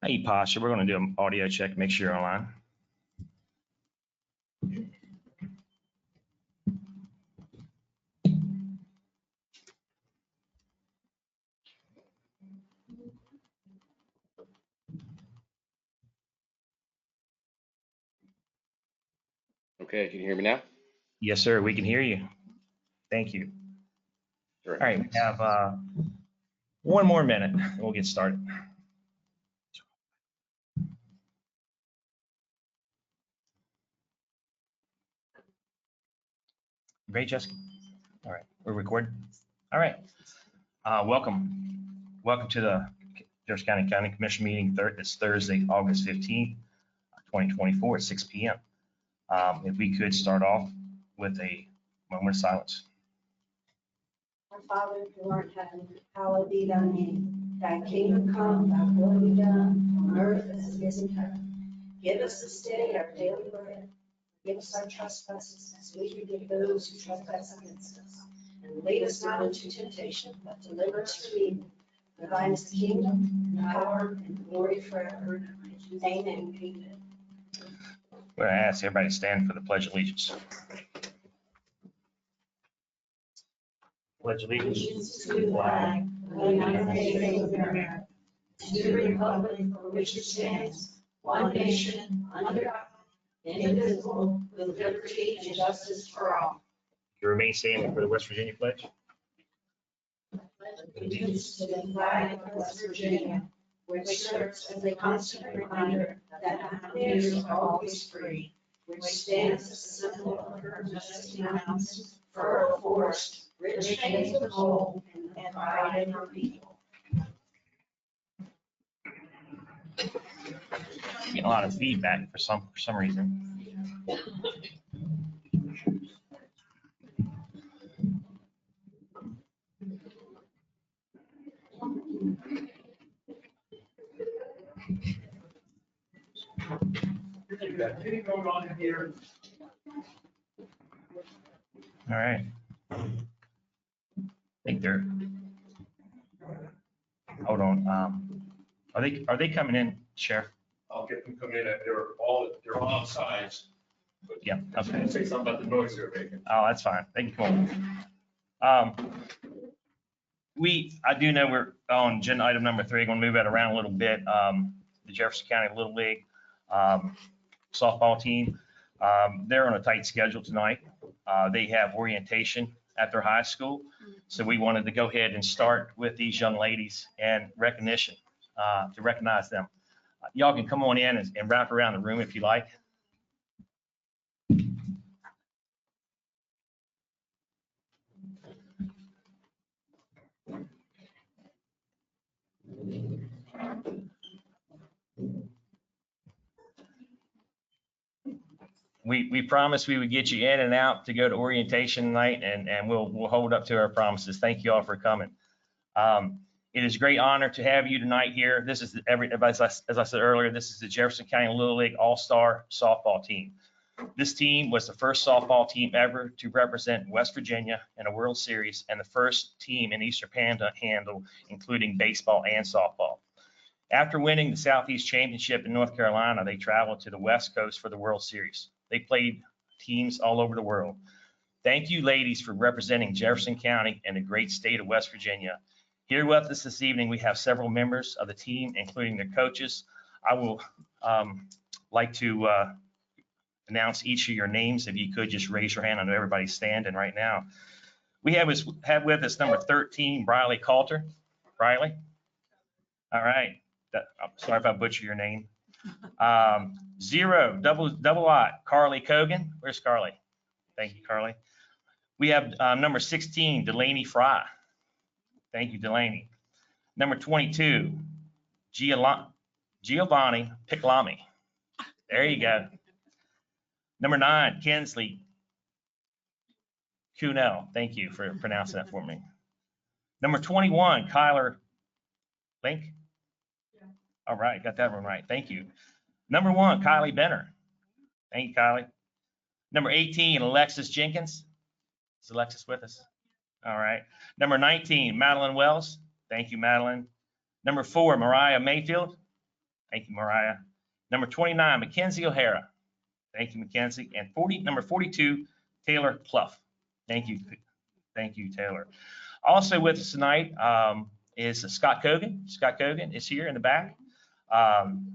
Hey, Pasha, we're going to do an audio check, make sure you're online. Okay, can you hear me now? Yes, sir, we can hear you. Thank you. Sure. All right, we have one more minute and we'll get started. Great, Jessica. All right, we're recording. All right, welcome to the Jefferson County Commission meeting. It's Thursday, August 15th, 2024 at 6 p.m. If we could start off with a moment of silence. Our Father, who art in heaven, hallowed be thy name. Thy kingdom come, thy will be done, on earth as it is in heaven. Give us this day our daily bread. Forgive us our trespasses, as we forgive those who trespass against us. And lead us not into temptation, but deliver us from evil. For thine is the kingdom, and power, and glory forever. Amen. We're going to ask everybody to stand for the Pledge of Allegiance. Pledge allegiance To the flag of the United States of America, to the republic for which it stands, one nation, under God, indivisible, with liberty and justice for all. You remain standing for the West Virginia Pledge. Allegiance to the flag of West Virginia, which serves as a constant reminder that the founders are always free, which stands as a symbol of her majestic mountains, fertile forest, rich veins of gold, and pride in her people. Getting a lot of feedback for some reason. All right. I think they're. Hold on. Are they coming in, Sheriff? I'll get them coming in. They're on sides. Yeah. Okay. Say something about the noise they're making. Oh, that's fine. They can come on. I do know we're on agenda item number 3. Going to move that around a little bit. The Jefferson County Little League softball team, they're on a tight schedule tonight. They have orientation at their high school. So we wanted to go ahead and start with these young ladies and recognition to recognize them. Y'all can come on in and wrap around the room if you like. We promised we would get you in and out to go to orientation tonight, and we'll hold up to our promises. Thank you all for coming. It is a great honor to have you tonight here. This is as I said earlier, this is the Jefferson County Little League All-Star softball team. This team was the first softball team ever to represent West Virginia in a World Series and the first team in Eastern Panhandle, including baseball and softball. After winning the Southeast Championship in North Carolina, they traveled to the West Coast for the World Series. They played teams all over the world. Thank you, ladies, for representing Jefferson County and the great state of West Virginia. Here with us this evening, we have several members of the team, including their coaches. I will like to announce each of your names. If you could just raise your hand. I know everybody's standing right now. We have with us number 13, Briley Coulter. Briley. All right. I'm sorry if I butcher your name. 0, double I, Carly Cogan. Where's Carly? Thank you, Carly. We have number 16, Delaney Fry. Thank you, Delaney. Number 22, Giovanni Piclami. There you go. Number 9, Kinsley Cunell. Thank you for pronouncing that for me. Number 21, Kyler Link. All right, got that one right. Thank you. Number 1, Kylie Benner. Thank you, Kylie. Number 18, Alexis Jenkins. Is Alexis with us? All right. Number 19, Madeline Wells. Thank you, Madeline. Number 4, Mariah Mayfield. Thank you, Mariah. Number 29, Mackenzie O'Hara. Thank you, Mackenzie. And number 42, Taylor Clough. Thank you. Thank you, Taylor. Also with us tonight is Scott Cogan. Scott Cogan is here in the back.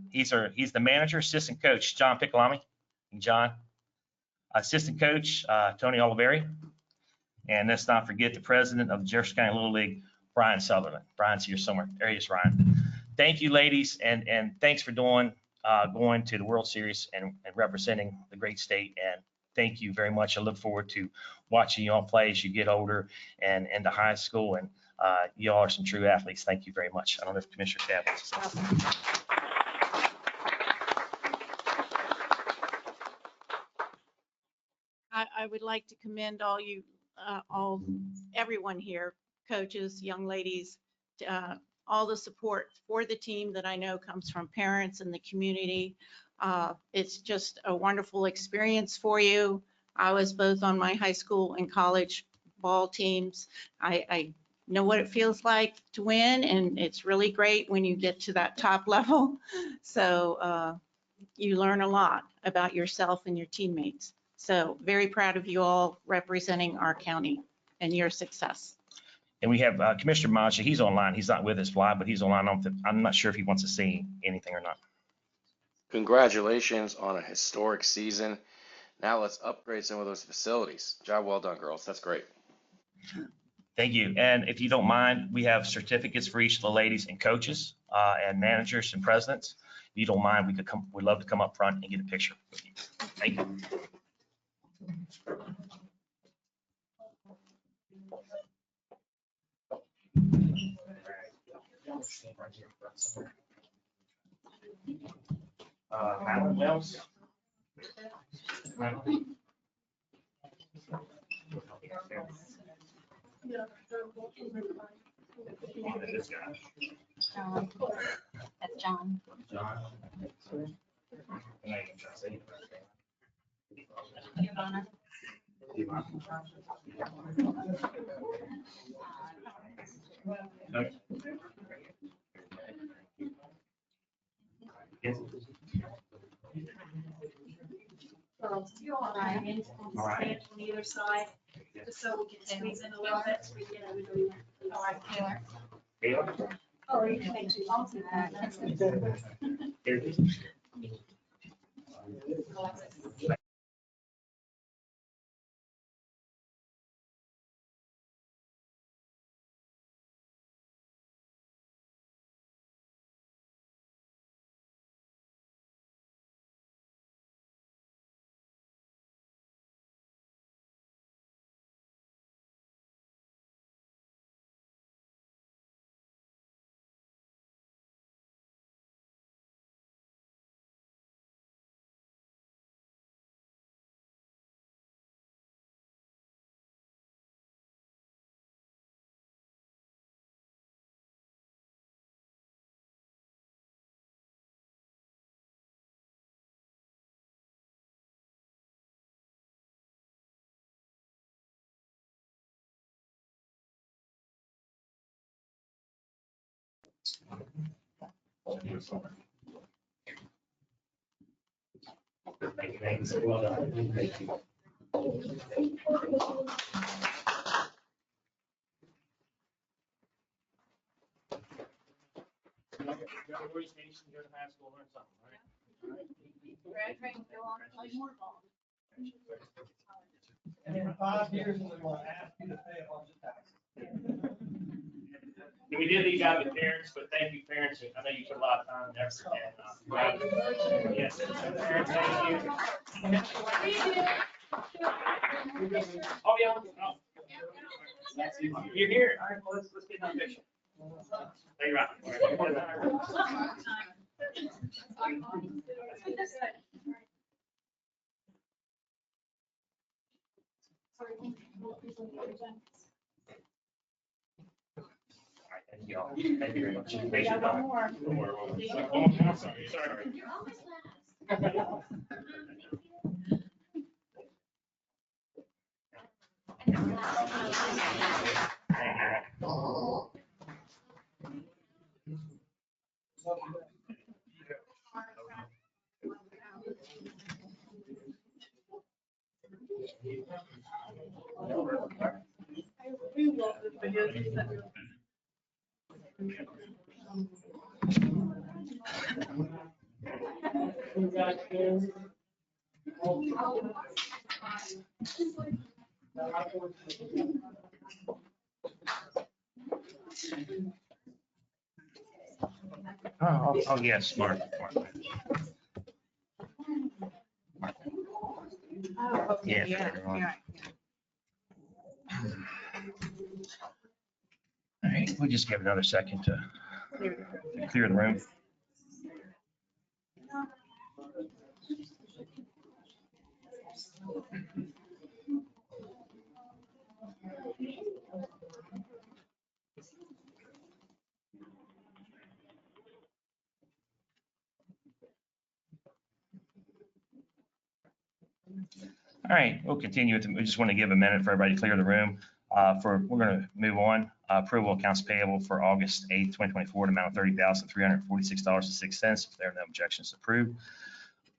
He's the manager, assistant coach, John Piccolami. John. Assistant coach, Tony Oliveri. And let's not forget the president of the Jefferson County Little League, Brian Sutherland. Brian's here somewhere. There he is, Ryan. Thank you, ladies, and thanks for going to the World Series and representing the great state. And thank you very much. I look forward to watching you all play as you get older and into high school. And you all are some true athletes. Thank you very much. I don't know if Commissioner Staff wants to say something. I would like to commend all you, everyone here, coaches, young ladies, all the support for the team that I know comes from parents and the community. It's just a wonderful experience for you. I was both on my high school and college ball teams. I know what it feels like to win, and it's really great when you get to that top level. So you learn a lot about yourself and your teammates. So very proud of you all representing our county and your success. And we have Commissioner Maja. He's online. He's not with us live, but he's online. I'm not sure if he wants to say anything or not. Congratulations on a historic season. Now let's upgrade some of those facilities. Job well done, girls. That's great. Thank you. And if you don't mind, we have certificates for each of the ladies and coaches and managers and presidents. If you don't mind, we'd love to come up front and get a picture with you. Thank you. Alan Wells. John. That's John. Ivana. You all right, and stand on either side, just so we can squeeze in a little bit, so we get everybody. All right, Taylor. Or you can make two long. Well done. Thank you. And in 5 years, we're going to ask you to pay a bunch of taxes. And we did leave out the parents, but thank you, parents. I know you put a lot of time and effort. And, yes, parents, thank you. Oh, yeah. Oh. You're here. All right, well, let's get another picture. Stay right. Thank you all. Thank you very much. Thanks for coming. One more. Sorry. You're almost last. Oh, yes, Mark. Oh, Yeah, okay, yeah, later on. yeah. All right, we'll just give another second to clear the room. All right, we'll continue with, we just want to give a minute for everybody to clear the room. We're going to move on. Approval accounts payable for August 8th, 2024, an amount of $30,346.06. If there are no objections, approved.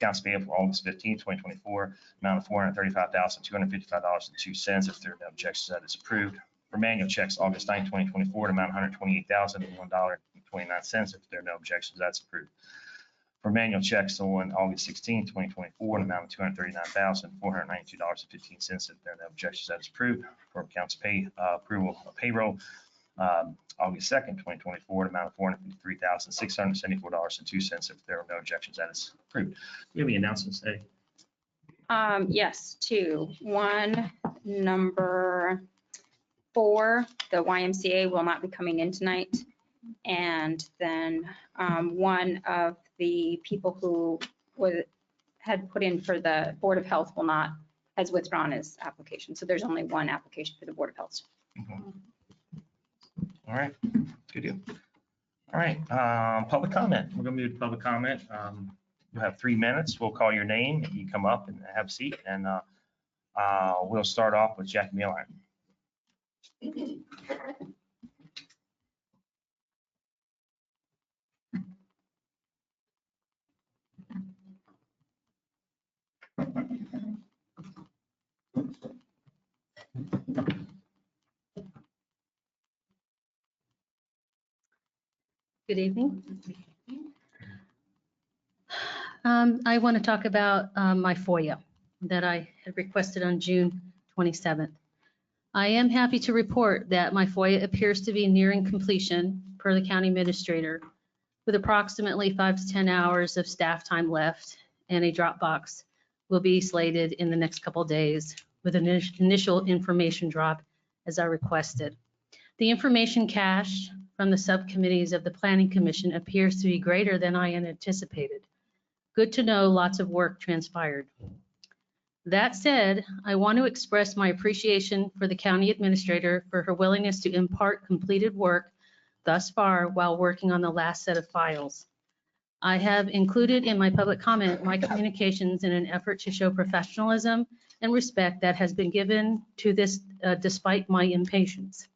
Accounts payable for August 15th, 2024, amount of $435,255.02. If there are no objections, that is approved. For manual checks, August 9th, 2024, an amount of $128,001.29. If there are no objections, that's approved. For manual checks on August 16th, 2024, an amount of $239,492.15. If there are no objections, that is approved. For accounts approval of payroll, August 2nd, 2024, an amount of $453,674.02. If there are no objections, that is approved. Do we have any announcements today? Yes, two. One, number 4, the YMCA will not be coming in tonight. And then one of the people who had put in for the Board of Health has withdrawn his application. So there's only one application for the Board of Health. All right, good deal. All right, public comment. We're gonna move to public comment. You'll have 3 minutes. We'll call your name. You come up and have a seat, and we'll start off with Jack Miller. Good evening. I want to talk about my FOIA that I had requested on June 27th. I am happy to report that my FOIA appears to be nearing completion per the county administrator, with approximately 5 to 10 hours of staff time left, and a Dropbox will be slated in the next couple of days with an initial information drop as I requested. The information cache from the subcommittees of the Planning Commission appears to be greater than I had anticipated. Good to know lots of work transpired. That said, I want to express my appreciation for the county administrator for her willingness to impart completed work thus far while working on the last set of files. I have included in my public comment my communications in an effort to show professionalism and respect that has been given to this despite my impatience.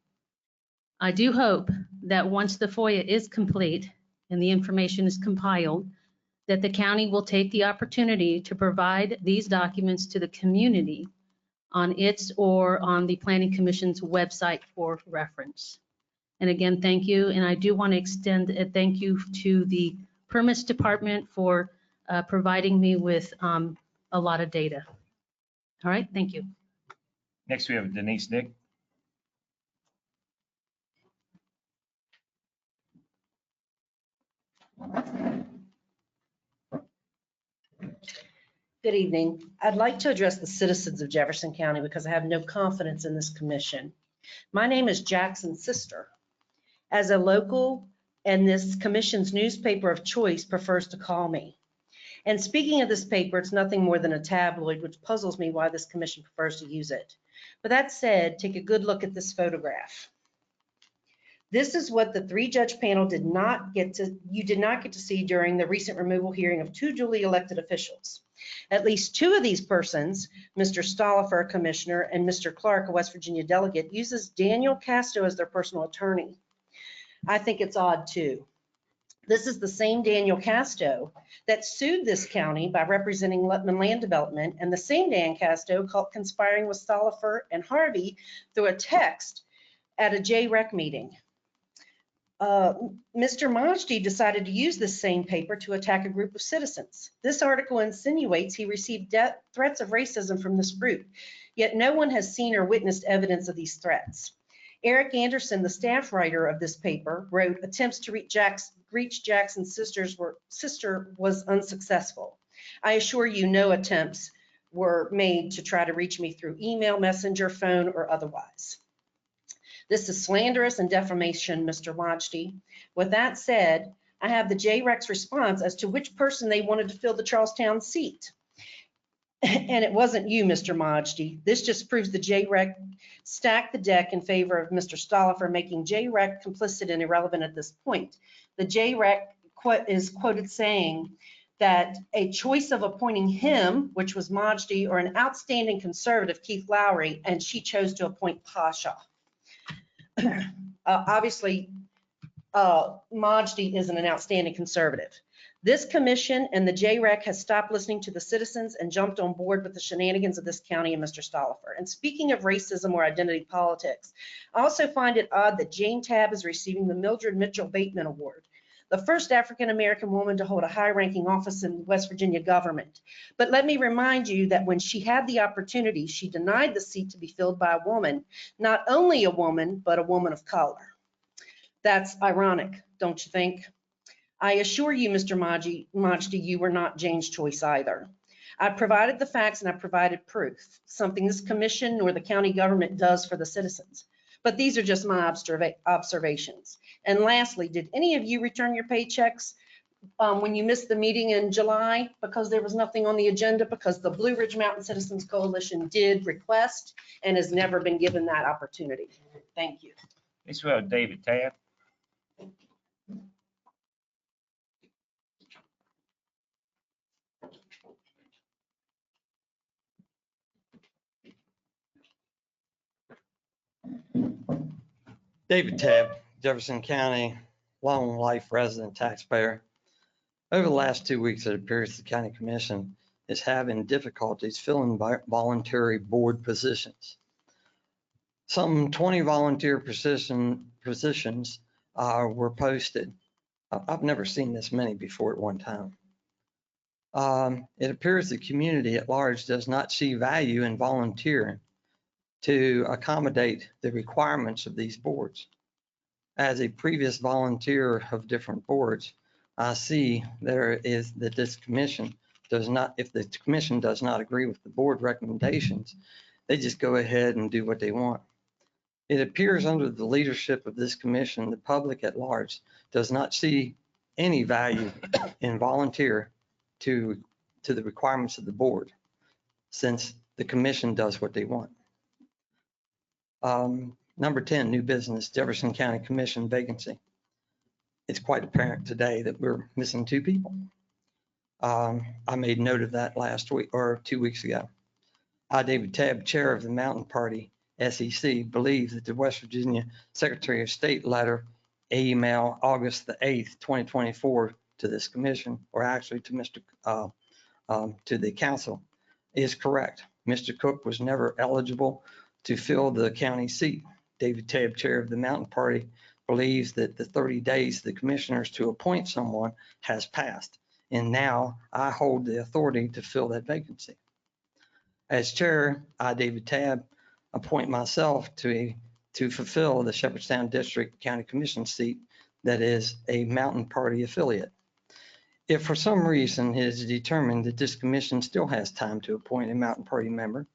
I do hope that once the FOIA is complete and the information is compiled, that the county will take the opportunity to provide these documents to the community on its or on the Planning Commission's website for reference. And again, thank you. And I do want to extend a thank you to the Permits Department for providing me with a lot of data. All right, thank you. Next, we have Denise Nick. Good evening. I'd like to address the citizens of Jefferson County because I have no confidence in this commission. My name is Jackson's sister. As a local, and this commission's newspaper of choice prefers to call me. And speaking of this paper, it's nothing more than a tabloid, which puzzles me why this commission prefers to use it. But that said, take a good look at this photograph. This is what the 3-judge panel did not get to see during the recent removal hearing of 2 duly elected officials. At least 2 of these persons, Mr. Stollifer, a commissioner, and Mr. Clark, a West Virginia delegate, uses Daniel Casto as their personal attorney. I think it's odd too. This is the same Daniel Casto that sued this county by representing Lutman Land Development, and the same Dan Casto caught conspiring with Stollifer and Harvey through a text at a JREC meeting. Mr. Majdi decided to use this same paper to attack a group of citizens. This article insinuates he received threats of racism from this group, yet no one has seen or witnessed evidence of these threats. Eric Anderson, the staff writer of this paper, wrote, attempts to reach Jackson's sister was unsuccessful. I assure you no attempts were made to try to reach me through email, messenger, phone, or otherwise. This is slanderous and defamation, Mr. Majdi. With that said, I have the JREC's response as to which person they wanted to fill the Charlestown seat. And it wasn't you, Mr. Majdi. This just proves the JREC stacked the deck in favor of Mr. Stollifer, making JREC complicit and irrelevant at this point. The JREC is quoted saying that a choice of appointing him, which was Majdi, or an outstanding conservative, Keith Lowry, and she chose to appoint Pasha. Obviously, Majdi isn't an outstanding conservative. This commission and the JREC has stopped listening to the citizens and jumped on board with the shenanigans of this county and Mr. Stollifer. And speaking of racism or identity politics, I also find it odd that Jane Tabb is receiving the Mildred Mitchell Bateman Award, the first African-American woman to hold a high-ranking office in West Virginia government. But let me remind you that when she had the opportunity, she denied the seat to be filled by a woman, not only a woman, but a woman of color. That's ironic, don't you think? I assure you, Mr. Majdi, you were not Jane's choice either. I provided the facts and I provided proof, something this commission or the county government does for the citizens. But these are just my observations. And lastly, did any of you return your paychecks when you missed the meeting in July because there was nothing on the agenda? Because the Blue Ridge Mountain Citizens Coalition did request and has never been given that opportunity. Thank you. This will David Tabb. David Tabb, Jefferson County, long life resident taxpayer. Over the last 2 weeks, it appears the county commission is having difficulties filling voluntary board positions. Some 20 volunteer positions were posted. I've never seen this many before at one time. It appears the community at large does not see value in volunteering to accommodate the requirements of these boards. As a previous volunteer of different boards, I see there is that this commission does not, if the commission does not agree with the board recommendations, they just go ahead and do what they want. It appears under the leadership of this commission, the public at large does not see any value in volunteer to the requirements of the board, since the commission does what they want. Number 10, new business, Jefferson County Commission vacancy. It's quite apparent today that we're missing 2 people. I made note of that last week or 2 weeks ago. I, David Tabb, chair of the Mountain Party SEC, believe that the West Virginia Secretary of State letter, email August the 8th, 2024 to this commission, or actually to to the council, is correct. Mr. Cook was never eligible to fill the county seat. David Tabb, chair of the Mountain Party, believes that the 30 days the commissioners to appoint someone has passed, and now I hold the authority to fill that vacancy. As chair, I, David Tabb, appoint myself to fulfill the Shepherdstown District County Commission seat that is a Mountain Party affiliate. If for some reason it is determined that this commission still has time to appoint a Mountain Party member,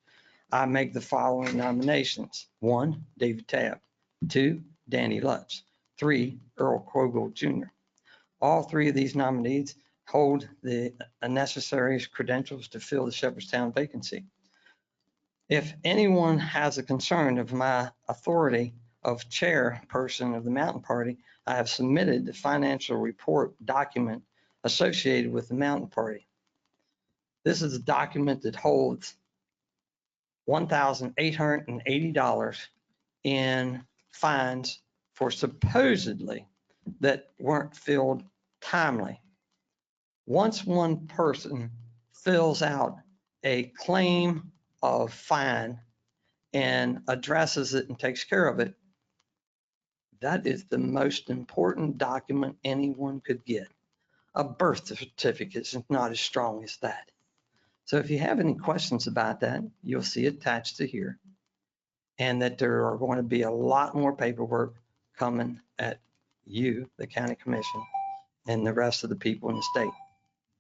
I make the following nominations. 1, David Tabb. 2, Danny Lutz. 3, Earl Krogel Jr. All 3 of these nominees hold the necessary credentials to fill the Shepherdstown vacancy. If anyone has a concern of my authority of chairperson of the Mountain Party, I have submitted the financial report document associated with the Mountain Party. This is a document that holds $1,880 in fines for supposedly that weren't filled timely. Once one person fills out a claim of fine and addresses it and takes care of it, That is the most important document anyone could get. A birth certificate is not as strong as that. So if you have any questions about that, you'll see attached to here. And that there are going to be a lot more paperwork coming at you, the county commission, and the rest of the people in the state.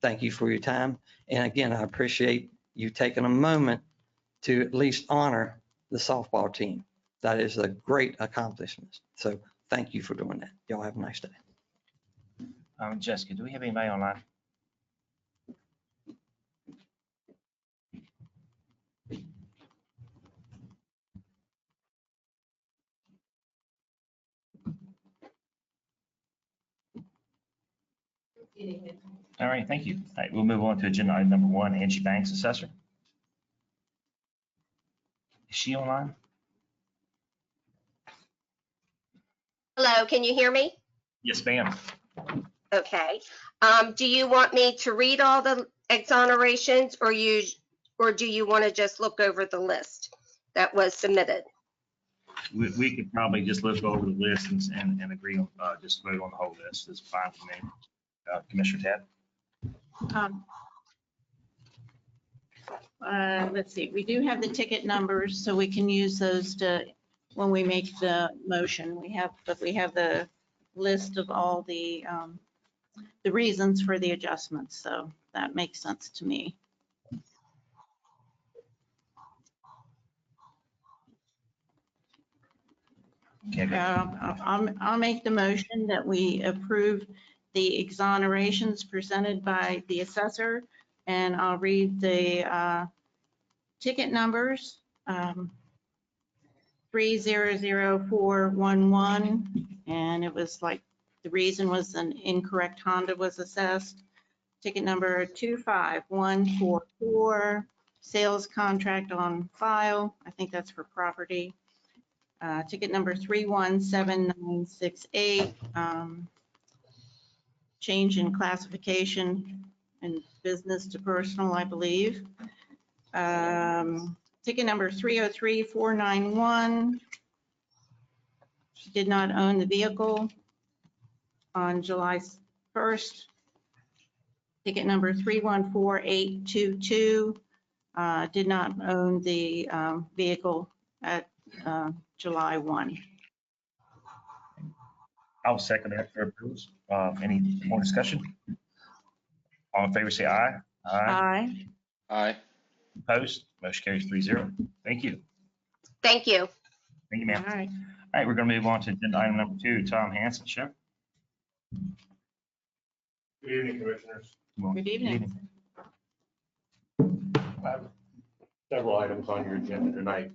Thank you for your time. And again, I appreciate you taking a moment to at least honor the softball team. That is a great accomplishment. So thank you for doing that. Y'all have a nice day. Jessica, do we have anybody online? All right, thank you. All right, we'll move on to agenda item number 1, Angie Banks, assessor. Is she online? Hello, can you hear me? Yes, ma'am. Okay. Do you want me to read all the exonerations or do you want to just look over the list that was submitted? We could probably just look over the list and agree on, just vote on the whole list. It's fine for me. Commissioner Tab? Let's see, we do have the ticket numbers, so we can use those to, when we make the motion, we have the list of all the reasons for the adjustments, so that makes sense to me. Okay. I'll make the motion that we approve the exonerations presented by the assessor, and I'll read the ticket numbers. 300411, and it was like, the reason was an incorrect Honda was assessed. Ticket number 25144, sales contract on file. I think that's for property. Ticket number 317968, change in classification and business to personal, I believe. Ticket number 303491, she did not own the vehicle on July 1st. Ticket number 314822, did not own the vehicle at July 1. I'll second that for approvals. Any more discussion? All in favor, say aye. Aye. Aye. Opposed? Motion carries 3-0. Thank you. Thank you. Thank you, ma'am. All right. All right, we're going to move on to agenda item number 2, Tom Hanson, Sheriff. Good evening, Commissioners. Good evening. I have several items on your agenda tonight.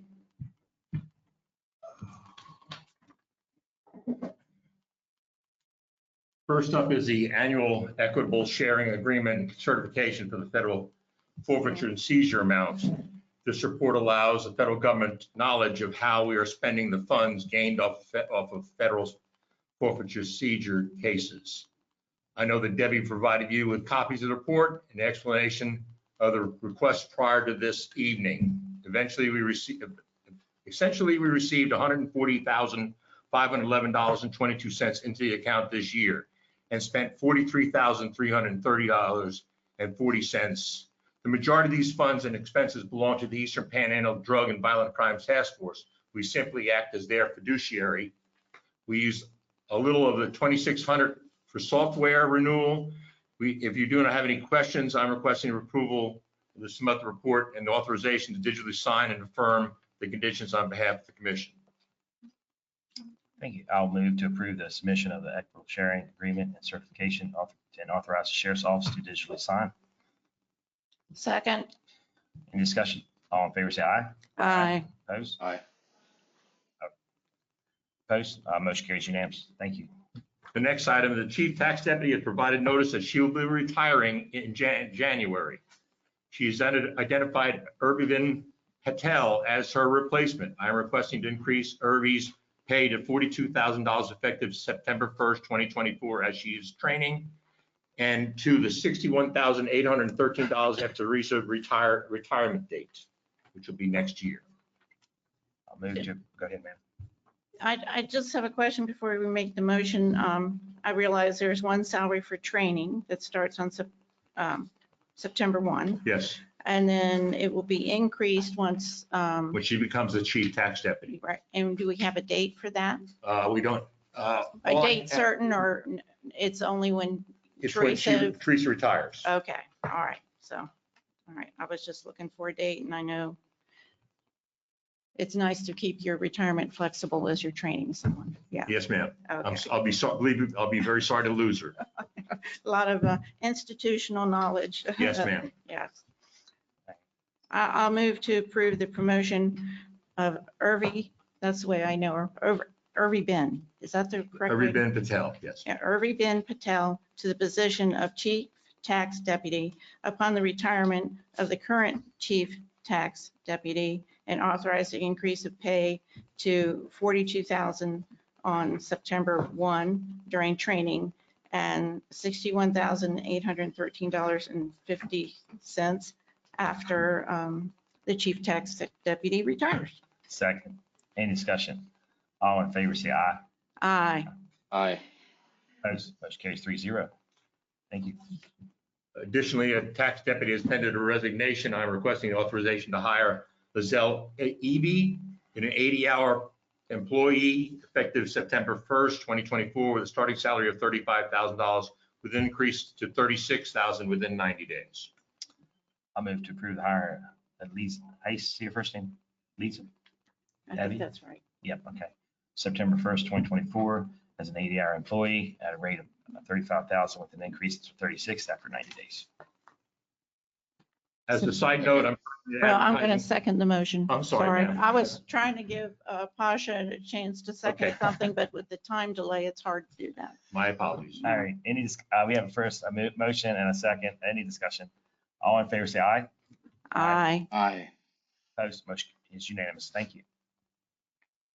First up is the annual equitable sharing agreement certification for the federal forfeiture and seizure amounts. This report allows the federal government knowledge of how we are spending the funds gained off of federal forfeiture seizure cases. I know that Debbie provided you with copies of the report and explanation of the request prior to this evening. Essentially, we received $140,511.22 into the account this year and spent $43,330.40. The majority of these funds and expenses belong to the Eastern Panhandle Drug and Violent Crimes Task Force. We simply act as their fiduciary. We use a little of the $2,600 for software renewal. If you do not have any questions, I'm requesting approval of the submit report and the authorization to digitally sign and affirm the conditions on behalf of the commission. Thank you. I'll move to approve the submission of the equitable sharing agreement and certification and authorize the Sheriff's Office to digitally sign. Second. Any discussion? All in favor, say aye. Aye. Opposed? Aye. Opposed? Motion carries unanimous. Thank you. The next item, the chief tax deputy has provided notice that she will be retiring in January. She's identified Irvin Patel as her replacement. I'm requesting to increase Irvy's pay to $42,000 effective September 1st, 2024 as she is training, and to the $61,813 after recent retirement date, which will be next year. I'll move to, go ahead, ma'am. I just have a question before we make the motion. I realize there's one salary for training that starts on September 1, Yes, and then it will be increased once, when she becomes the chief tax deputy. right, and do we have a date for that? We don't. A date certain, or it's only when, It's when Teresa retires. okay, all right, so, all right, I was just looking for a date, and I know it's nice to keep your retirement flexible as you're training someone, yeah. Yes, ma'am. Okay. I'll be sorry, believe me, I'll be very sorry to lose her. A lot of institutional knowledge. Yes, ma'am. Yes. I'll move to approve the promotion of Irvi, that's the way I know her, Irvi Ben. Is that the correct way? Irvi Ben Patel, yes. Yeah, Irvi Ben Patel to the position of Chief Tax Deputy upon the retirement of the current Chief Tax Deputy, and authorize the increase of pay to $42,000 on September 1 during training and $61,813.50 after the Chief Tax Deputy retires. Second. Any discussion? All in favor, say aye. Aye. Aye. Opposed? Motion carries 3-0. Thank you. Additionally, a tax deputy has tendered a resignation. I'm requesting authorization to hire Lizelle Eby, an 80-hour employee effective September 1st, 2024, with a starting salary of $35,000 with an increase to $36,000 within 90 days. I'll move to approve the hire of Lisa. How you see your first name? Lisa? I Debbie? think that's right. Yep, okay. September 1st, 2024, as an 80-hour employee at a rate of $35,000 with an increase to $36,000 after 90 days. As a side note, Well, I'm going to second the motion. I'm sorry, ma'am. I was trying to give Pasha a chance to second Okay. something, but with the time delay, it's hard to do that. My apologies. All right, we have a motion and a second. Any discussion? All in favor, say aye. Aye. Aye. Opposed? Motion is unanimous. Thank you.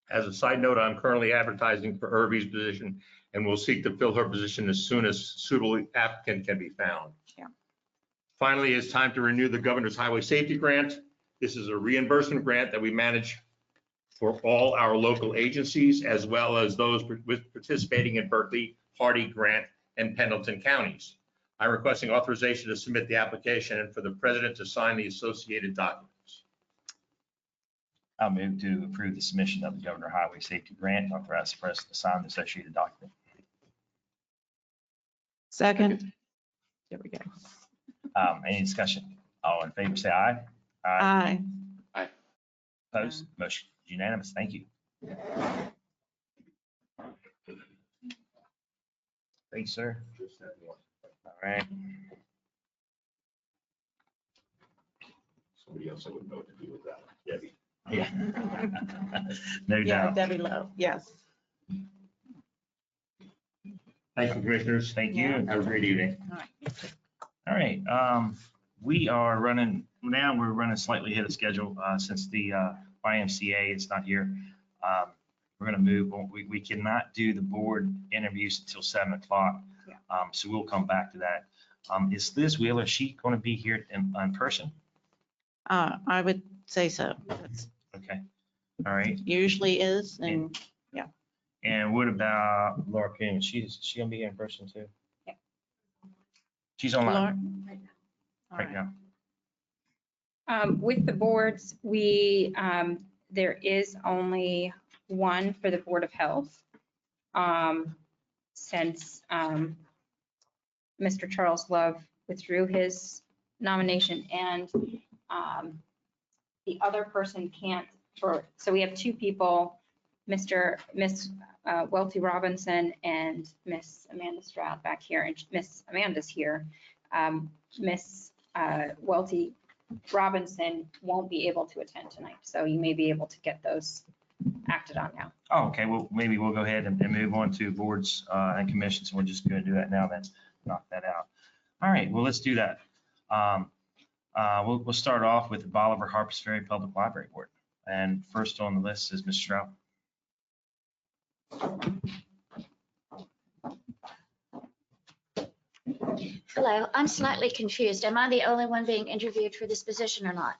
As a side note, I'm currently advertising for Irvy's position and will seek to fill her position as soon as suitable applicant can be found. Yeah. Finally, it's time to renew the Governor's Highway Safety Grant. This is a reimbursement grant that we manage for all our local agencies, as well as those with participating in Berkeley, Hardy, Grant, and Pendleton counties. I'm requesting authorization to submit the application and for the president to sign the associated documents. I'll move to approve the submission of the Governor Highway Safety Grant, authorize the president to sign the associated document. Second. There we go. Any discussion? All in favor, say aye. Aye. Opposed? Motion is unanimous. Thank you. Thanks, sir. All right. Somebody else I wouldn't know what to do with that. Debbie. Yeah. No Yeah, doubt. Debbie Lowe, yes. Thank you, commissioners. Thank you. Have a great evening. All right. All right, we are running, now we're running slightly ahead of schedule, since the YMCA is not here. We're gonna move, we cannot do the board interviews until 7 o'clock. Yeah. So we'll come back to that. Is Liz Wheeler, is she gonna be here in person? I would say so. That's Okay, all right. usually is, and And what about Laura Coon? Is she gonna be here in person too? Yeah. She's online Laura- All right right. now. With the boards, there is only one for the Board of Health. Since Mr. Charles Love withdrew his nomination and the other person can't, so we have two people, Miss Welty Robinson and Miss Amanda Stroud back here, and Miss Amanda's here. Miss Welty Robinson won't be able to attend tonight, so you may be able to get those acted on now. Oh, okay, well, maybe we'll go ahead and move on to boards and commissions. We're just gonna do that now, then knock that out. All right, well, let's do that. We'll start off with the Bolivar Harpers Ferry Public Library Board. And first on the list is Ms. Stroud. Hello, I'm slightly confused. Am I the only one being interviewed for this position or not?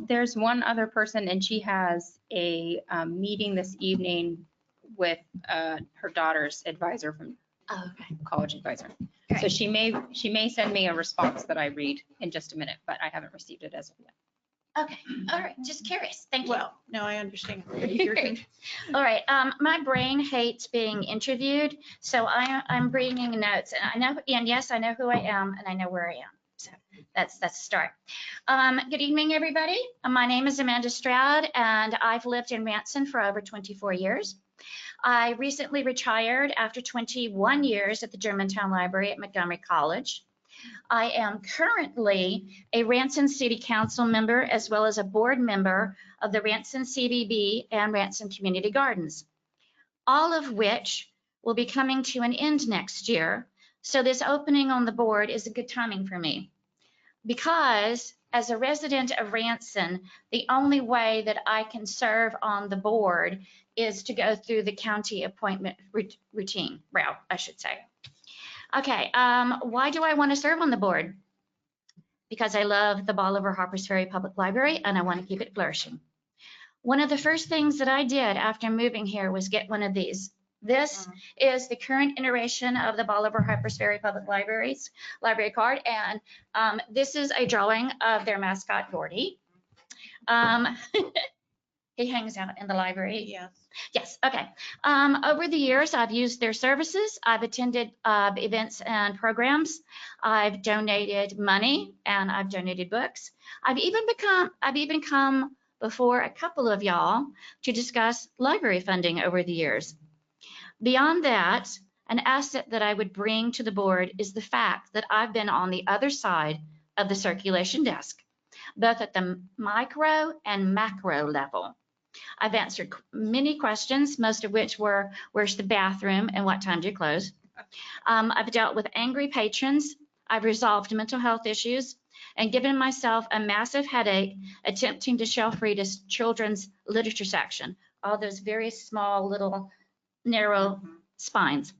There's one other person and she has a meeting this evening with her daughter's advisor from Oh, okay. college advisor. So Great. she may send me a response that I read in just a minute, but I haven't received it as of yet. Okay, all right, just curious, thank you. Well, no, I understand. Great. All right, my brain hates being interviewed, so I'm bringing notes, and I know, and yes, I know who I am, and I know where I am. So that's a start. Good evening, everybody. My name is Amanda Stroud, and I've lived in Ranson for over 24 years. I recently retired after 21 years at the Germantown Library at Montgomery College. I am currently a Ranson City Council member as well as a board member of the Ranson CVB and Ranson Community Gardens, all of which will be coming to an end next year. So this opening on the board is a good timing for me because as a resident of Ranson, the only way that I can serve on the board is to go through the county appointment route, I should say. Okay, why do I want to serve on the board? Because I love the Bolivar Harpers Ferry Public Library and I want to keep it flourishing. One of the first things that I did after moving here was get one of these. This is the current iteration of the Bolivar Harpers Ferry Public Library's library card, and this is a drawing of their mascot, Gordy. He hangs out in the library. Yes. Yes, okay. Over the years, I've used their services. I've attended events and programs. I've donated money and I've donated books. I've even come before a couple of y'all to discuss library funding over the years. Beyond that, an asset that I would bring to the board is the fact that I've been on the other side of the circulation desk, both at the micro and macro level. I've answered many questions, most of which were, where's the bathroom and what time do you close? I've dealt with angry patrons. I've resolved mental health issues and given myself a massive headache attempting to shelf read a children's literature section, all those very small little narrow spines.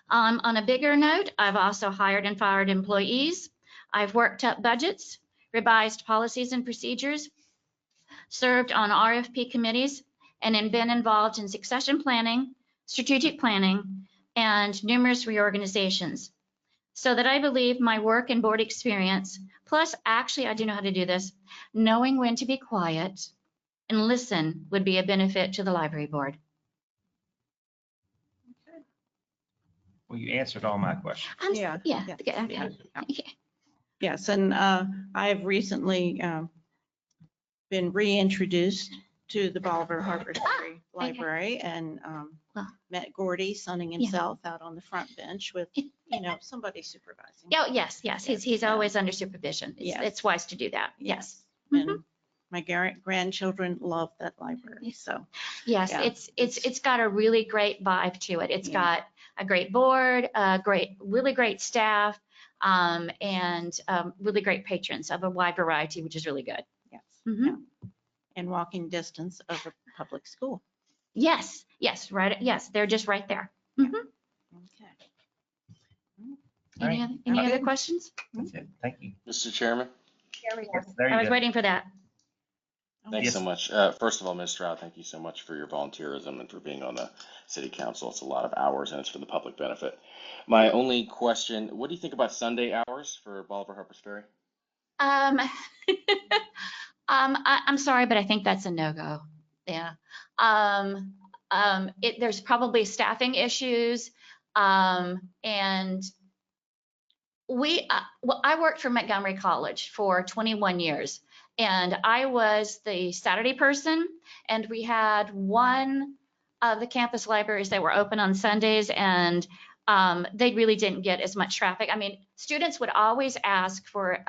On a bigger note, I've also hired and fired employees. I've worked up budgets, revised policies and procedures, served on RFP committees, and have been involved in succession planning, strategic planning, and numerous reorganizations. So that I believe my work and board experience, plus actually I do know how to do this, knowing when to be quiet and listen would be a benefit to the library board. Well, you answered all my questions. Yeah. Yeah. Yeah. Okay. Yeah. Okay. Yes, and I've recently been reintroduced to the Bolivar Harpers Ferry Library and Well. met Gordy sunning himself out on the front bench with, somebody supervising. Oh, yes. He's Yeah. always under supervision. Yes. It's wise to do that. Yes. And my grandchildren love that library, so. Yes, Yeah. it's got a really great vibe to it. It's got a great board, really great staff, and really great patrons of a wide variety, which is really good. Yes. Mhm. Yeah. And walking distance of a public school. Yes, right. Yes, they're just right there. Mhm. Okay. All right. Any other questions? That's it. Thank you. Mr. Chairman, There I you was go. waiting for that. thanks Yes. so much. First of all, Ms. Stroud, thank you so much for your volunteerism and for being on the city council. It's a lot of hours and it's for the public benefit. My only question, what do you think about Sunday hours for Bolivar Harpers Ferry? I'm sorry, but I think that's a no-go. Yeah. There's probably staffing issues. And I worked for Montgomery College for 21 years and I was the Saturday person and we had one of the campus libraries that were open on Sundays and they really didn't get as much traffic. I mean, students would always ask for,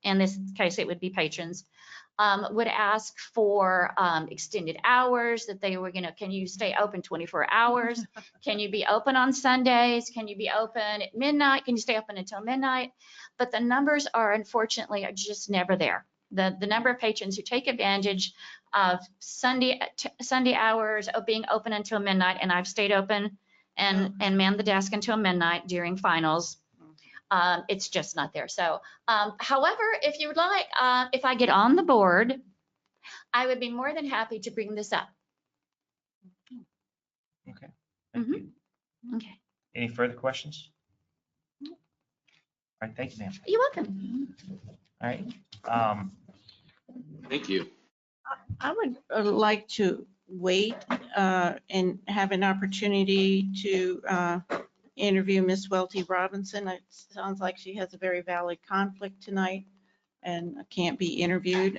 in this case, it would be patrons, would ask for extended hours that they were, can you stay open 24 hours? Can you be open on Sundays? Can you be open at midnight? Can you stay open until midnight? But the numbers are unfortunately just never there. The number of patrons who take advantage of Sunday hours of being open until midnight, and I've stayed open and manned the desk until midnight during finals. It's just not there. So, however, if you would like, if I get on the board, I would be more than happy to bring this up. Okay. Thank you. Okay. Any further questions? All right, thank you, ma'am. You're welcome. All right. Thank you. I would like to wait and have an opportunity to interview Miss Welty Robinson. It sounds like she has a very valid conflict tonight and can't be interviewed.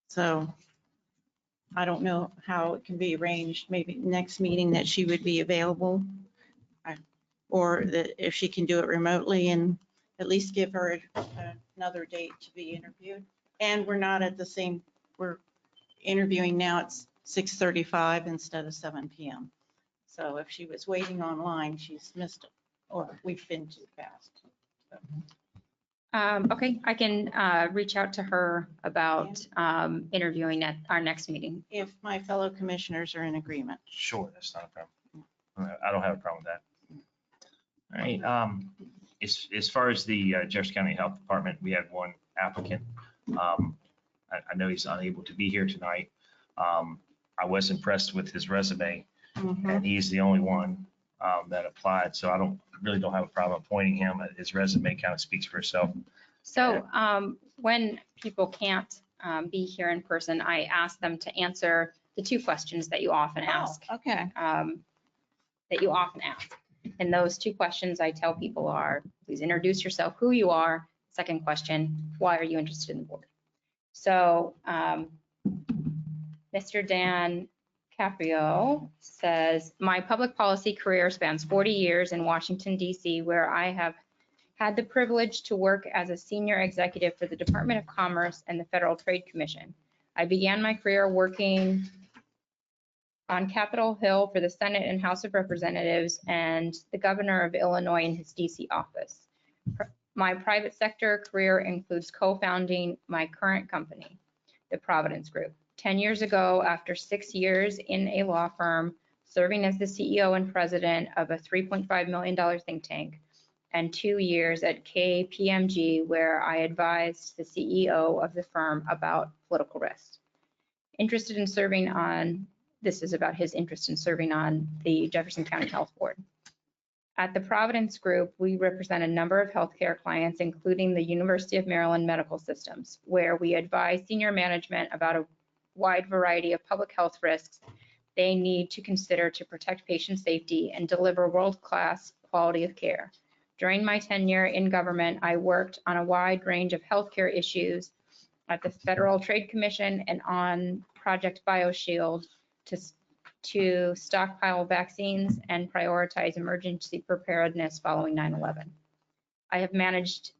So I don't know how it can be arranged, maybe next meeting that she would be available. Or that if she can do it remotely and at least give her another date to be interviewed. And we're not at the same, we're interviewing now at 6:35 instead of 7 PM. So if she was waiting online, she's missed it, or we've been too fast. Okay, I can reach out to her about interviewing at our next meeting. If my fellow commissioners are in agreement. Sure, that's not a problem. I don't have a problem with that. All right. As far as the Jefferson County Health Department, we had one applicant. I know he's unable to be here tonight. I was impressed with his resume, and he's the only one that applied. So I really don't have a problem appointing him. His resume kind of speaks for itself. So when people can't be here in person, I ask them to answer the two questions that you often ask. Okay. That you often ask. And those two questions I tell people are, please introduce yourself, who you are. Second question, why are you interested in the board? So Mr. Dan Caprio says, my public policy career spans 40 years in Washington, D.C., where I have had the privilege to work as a senior executive for the Department of Commerce and the Federal Trade Commission. I began my career working on Capitol Hill for the Senate and House of Representatives and the governor of Illinois in his DC office. My private sector career includes co-founding my current company, the Providence Group. 10 years ago, after 6 years in a law firm, serving as the CEO and president of a $3.5 million think tank, and 2 years at KPMG, where I advised the CEO of the firm about political risk. This is about his interest in serving on the Jefferson County Health Board. At the Providence Group, we represent a number of healthcare clients, including the University of Maryland Medical Systems, where we advise senior management about a wide variety of public health risks they need to consider to protect patient safety and deliver world-class quality of care. During my tenure in government, I worked on a wide range of healthcare issues at the Federal Trade Commission and on Project BioShield to stockpile vaccines and prioritize emergency preparedness following 9/11. I have managed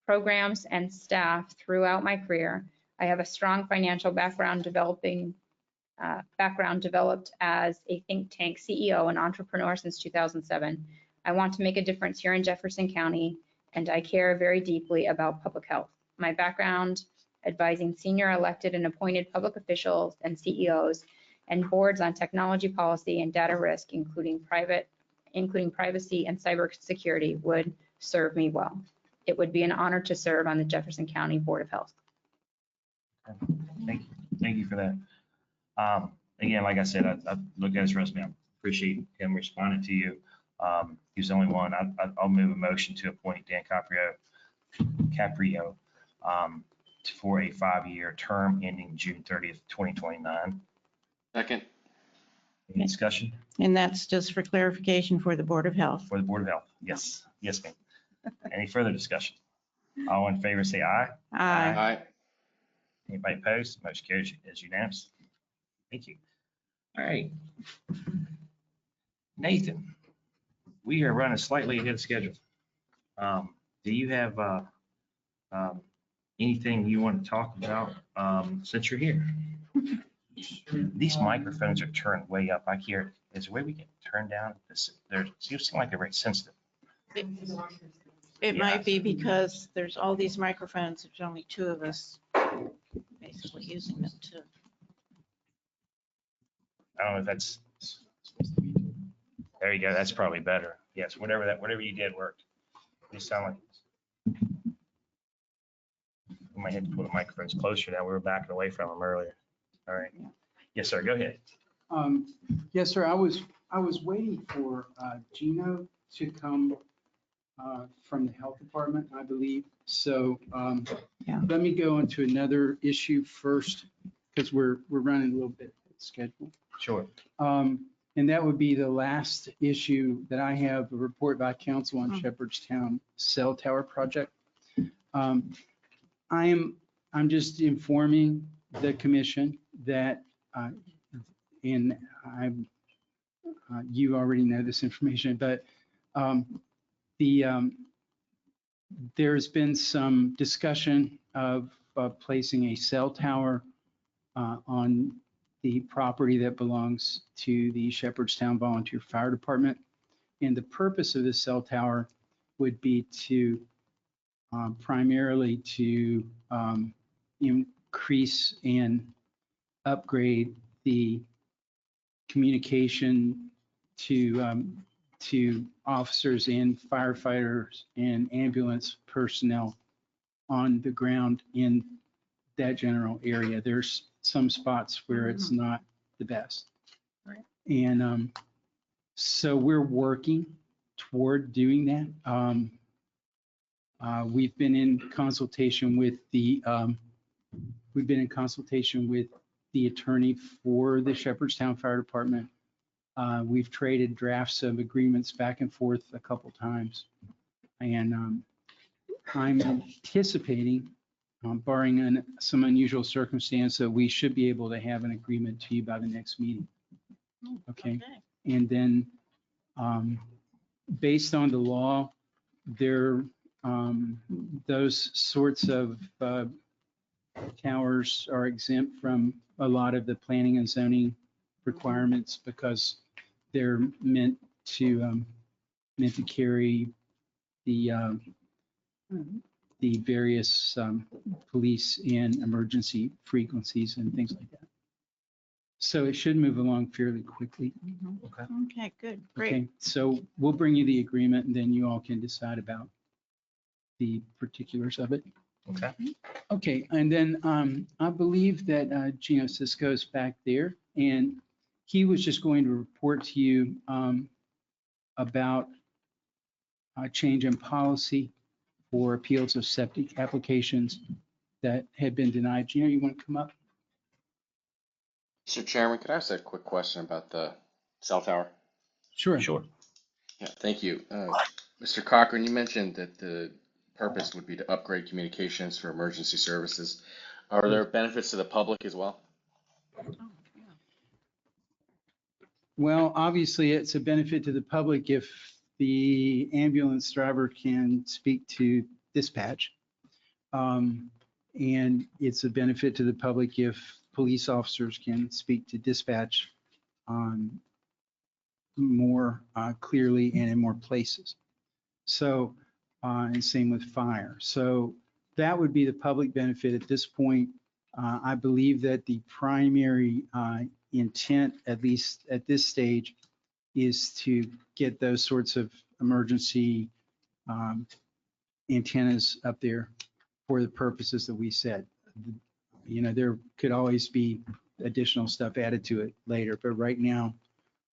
programs and staff throughout my career. I have a strong financial background developed as a think tank CEO and entrepreneur since 2007. I want to make a difference here in Jefferson County, and I care very deeply about public health. My background advising senior elected and appointed public officials and CEOs and boards on technology policy and data risk, including privacy and cybersecurity, would serve me well. It would be an honor to serve on the Jefferson County Board of Health. Thank you for that. Again, like I said, I looked at his resume. I appreciate him responding to you. He's the only one. I'll move a motion to appoint Dan Caprio for a 5-year term ending June 30th, 2029. Second. Any discussion? And that's just for clarification for the Board of Health. For the Board of Health, yes, yes, ma'am. Any further discussion? All in favor, say aye. Aye. Aye. Anybody opposed? Motion carries as unanimous. Thank you. All right. Nathan, we are running slightly ahead of schedule. Do you have anything you want to talk about since you're here? These microphones are turned way up. I hear, is there a way we can turn down this? They seem like they're very sensitive. It might be because there's all these microphones, there's only 2 of us basically using them too. I don't know if that's, there you go. That's probably better. Yes, whatever you did worked. You sound like, we might have to put the microphones closer now. We were backing away from them earlier. All right. Yes, sir. Go ahead. Yes, sir. I was waiting for Gino to come from the health department, I believe. So let me go into another issue first, because we're running a little bit schedule. Sure. And that would be the last issue that I have, a report by council on Shepherdstown cell tower project. I'm just informing the commission that, and you already know this information, but there's been some discussion of placing a cell tower on the property that belongs to the Shepherdstown Volunteer Fire Department. And the purpose of this cell tower would be to primarily to increase and upgrade the communication to officers and firefighters and ambulance personnel on the ground in that general area. There's some spots where it's not the best. Right. And so we're working toward doing that. We've been in consultation with the attorney for the Shepherdstown Fire Department. We've traded drafts of agreements back and forth a couple times. And I'm anticipating, barring some unusual circumstance, that we should be able to have an agreement to you by the next meeting. Okay. And then based on the law, those sorts of towers are exempt from a lot of the planning and zoning requirements because they're meant to carry the various police and emergency frequencies and things like that. So it should move along fairly quickly. Okay. Okay, good, great. Okay, so we'll bring you the agreement and then you all can decide about the particulars of it. Okay. Okay, and then I believe that Gino Cisco's back there, and he was just going to report to you about a change in policy for appeals of septic applications that had been denied. Gino, you want to come up? Mr. Chairman, could I ask a quick question about the cell tower? Sure. Sure. Yeah, thank you. Mr. Cochran, you mentioned that the purpose would be to upgrade communications for emergency services. Are there benefits to the public as well? Well, obviously, it's a benefit to the public if the ambulance driver can speak to dispatch. And it's a benefit to the public if police officers can speak to dispatch more clearly and in more places. So, and same with fire. So that would be the public benefit at this point. I believe that the primary intent, at least at this stage, is to get those sorts of emergency antennas up there for the purposes that we said. You know, there could always be additional stuff added to it later, but right now,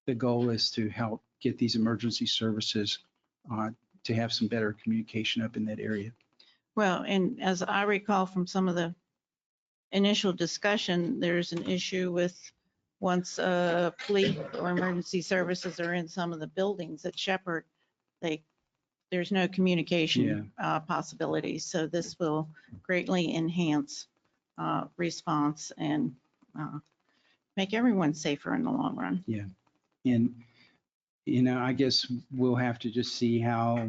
the goal is to help get these emergency services to have some better communication up in that area. Well, and as I recall from some of the initial discussion, there's an issue with once police or emergency services are in some of the buildings at Shepherd, there's no communication possibilities. So this will greatly enhance response and make everyone safer in the long run. Yeah. And, you know, I guess we'll have to just see how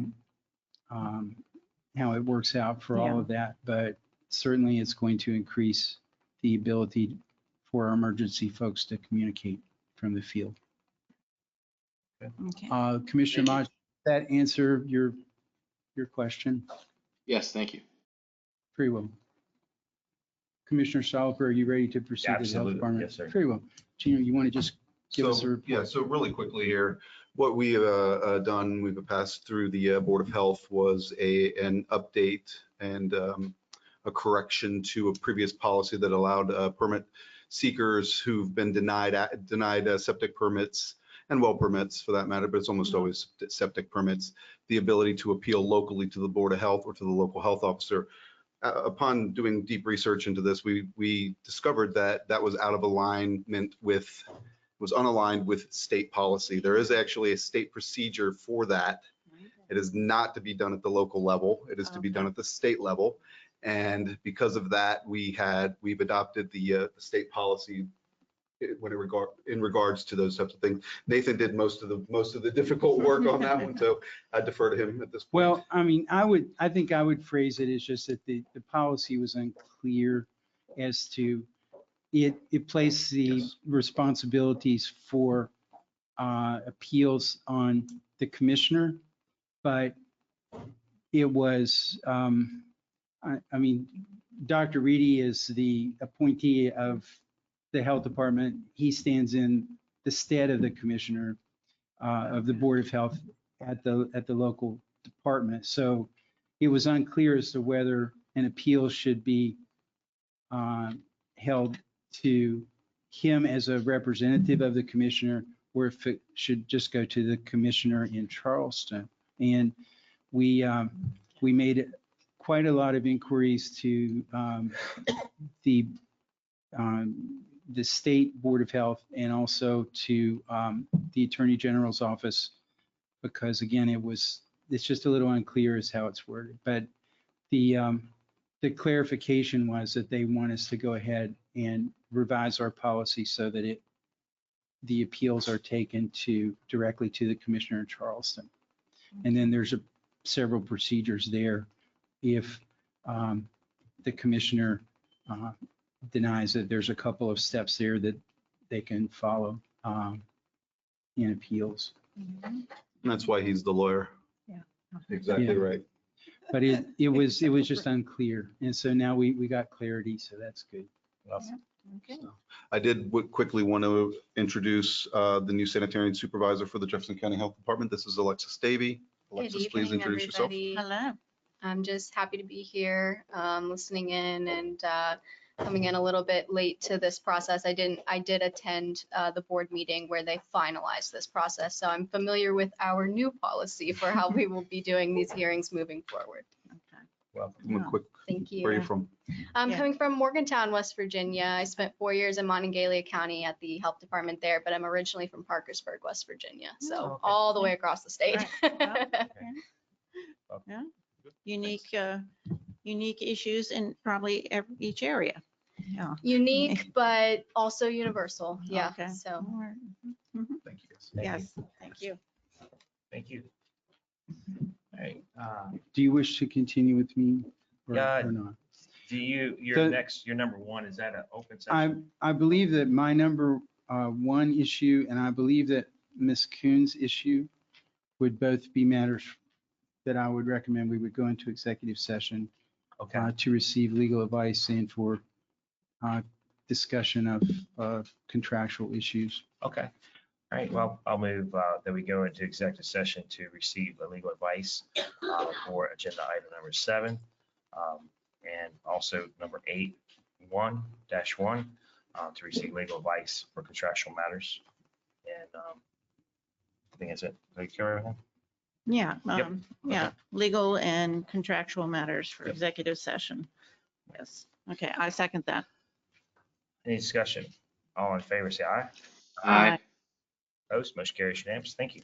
it works out for all of that. But certainly it's going to increase the ability for our emergency folks to communicate from the field. Okay. Commissioner Maj, does that answer your question? Yes, thank you. Very well. Commissioner Stolper, are you ready to proceed to the health Absolutely. department? Yes, sir. Very well. Gino, you want to just give us a report? Yeah, so really quickly here, What we done, we've passed through the Board of Health was an update and a correction to a previous policy that allowed permit seekers who've been denied septic permits and well permits for that matter, but it's almost always septic permits, the ability to appeal locally to the Board of Health or to the local health officer. Upon doing deep research into this, we discovered that that was out of alignment with, was unaligned with state policy. There is actually a state procedure for that. It is not to be done at the local level. It is to be done at the state level. And because of that, we've adopted the state policy in regards to those types of things. Nathan did most of the difficult work on that one, so I defer to him at this point. Well, I mean, I think I would phrase it as just that the policy was unclear as to, it placed the responsibilities for appeals on the commissioner, but it was, I mean, Dr. Reedy is the appointee of the health department. He stands in the stead of the commissioner of the Board of Health at the local department. So it was unclear as to whether an appeal should be held to him as a representative of the commissioner, or if it should just go to the commissioner in Charleston. And we made quite a lot of inquiries to the state Board of Health and also to the Attorney General's office, because again, it's just a little unclear as how it's worded. But the clarification was that they want us to go ahead and revise our policy so that the appeals are taken directly to the commissioner in Charleston. And then there's several procedures there. If the commissioner denies it, there's a couple of steps there that they can follow in appeals. And that's why he's the lawyer. Yeah. Exactly Yeah. right. But it was just unclear. And so now we got clarity, so that's good. Okay. I did quickly want to introduce the new sanitarian supervisor for the Jefferson County Health Department. This is Alexis Davey. Alexis, please introduce yourself. Hello. I'm just happy to be here, listening in and coming in a little bit late to this process. I did attend the board meeting where they finalized this process, so I'm familiar with our new policy for how we will be doing these hearings moving forward. Welcome. Thank you. Where are you from? I'm Yeah. coming from Morgantown, West Virginia. I spent 4 years in Monongalia County at the health department there, but I'm originally from Parkersburg, West Virginia, so Oh, okay. all the way across the state. Yeah. Unique issues in probably each area. Yeah. Unique, but also universal. Yeah. Okay. So. All right. Mhm. Thank you. Yes, thank you. Thank you. All right. Do you wish to continue with me or not? Do you, your number one, is that an open I session? believe that my number one issue, and I believe that Ms. Kuhn's issue would both be matters that I would recommend we would go into executive session Okay. to receive legal advice and for discussion of contractual issues. Okay. All right. Well, I'll move that we go into executive session to receive legal advice for agenda item number 7. And also number 8-1-1 to receive legal advice for contractual matters. And I think that's it. Did I cover everything? Yeah, Yep. yeah, legal and contractual matters for Yep. executive session. Yes. Okay, I second that. Any discussion? All in favor, say aye. Aye. Opposed, motion carries unanimous. Thank you.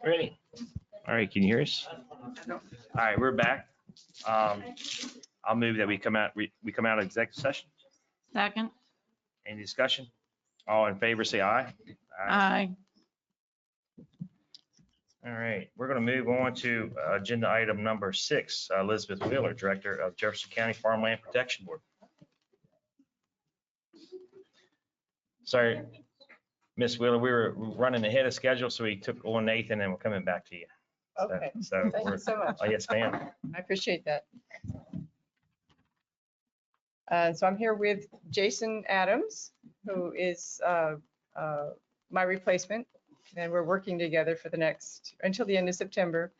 Ready? All right, can you hear us? All right, we're back. I'll move that we come out of executive session. Second. Any discussion? All in favor, say aye. Aye. All right, we're going to move on to agenda item number 6, Elizabeth Wheeler, Director of Jefferson County Farmland Protection Board. Sorry, Ms. Wheeler, we were running ahead of schedule, so we took on Nathan and we're coming back to you. Okay, So thank you so much. Oh, yes, ma'am. I appreciate that. So I'm here with Jason Adams, who is my replacement, and we're working together for the next, until the end of September,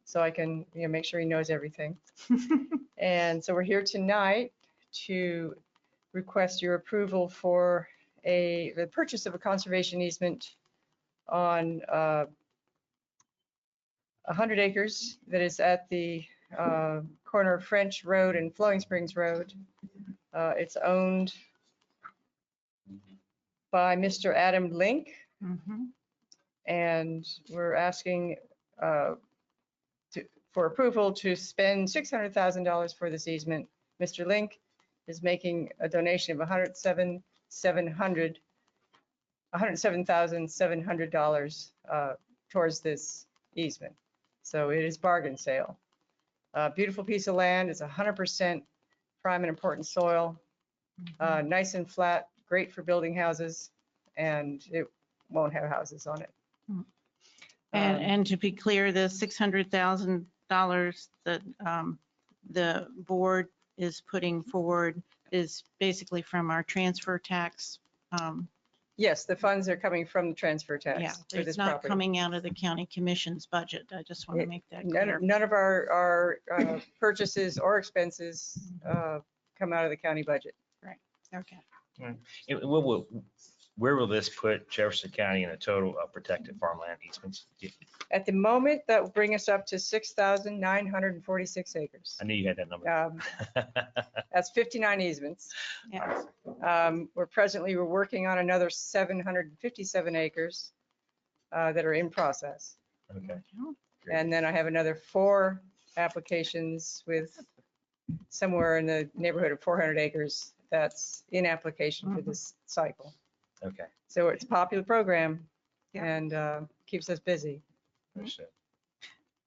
so I can, make sure he knows everything. And so we're here tonight to request your approval for the purchase of a conservation easement on 100 acres that is at the corner of French Road and Flowing Springs Road. It's owned by Mr. Adam Link, and we're asking for approval to spend $600,000 for this easement. Mr. Link is making a donation of $107,700 towards this easement. So it is bargain sale. Beautiful piece of land. It's 100% prime and important soil. Nice and flat, great for building houses, and it won't have houses on it. And to be clear, the $600,000 that the board is putting forward is basically from our transfer tax. Yes, the funds are coming from the transfer tax. Yeah, for this it's not property. coming out of the county commission's budget. I just want to make that clear. None of our purchases or expenses come out of the county budget. Right, okay. Where will this put Jefferson County in a total of protected farmland easements? At the moment, that will bring us up to 6,946 acres. I knew you had that number. That's 59 easements. Yeah. We're working on another 757 acres that are in process. Okay. And then I have another 4 applications with somewhere in the neighborhood of 400 acres that's in application for this cycle. Okay. So it's a popular program and keeps us busy. Understood.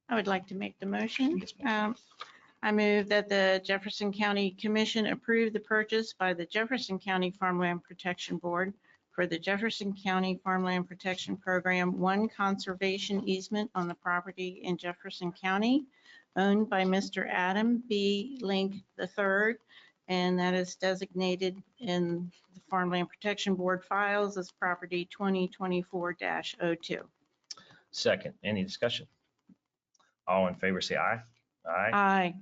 I would like to make the motion. I move that the Jefferson County Commission approve the purchase by the Jefferson County Farmland Protection Board for the Jefferson County Farmland Protection Program 1 conservation easement on the property in Jefferson County owned by Mr. Adam B. Link III, and that is designated in the Farmland Protection Board files as property 2024-02. Second, any discussion? All in favor, say aye. Aye. Aye.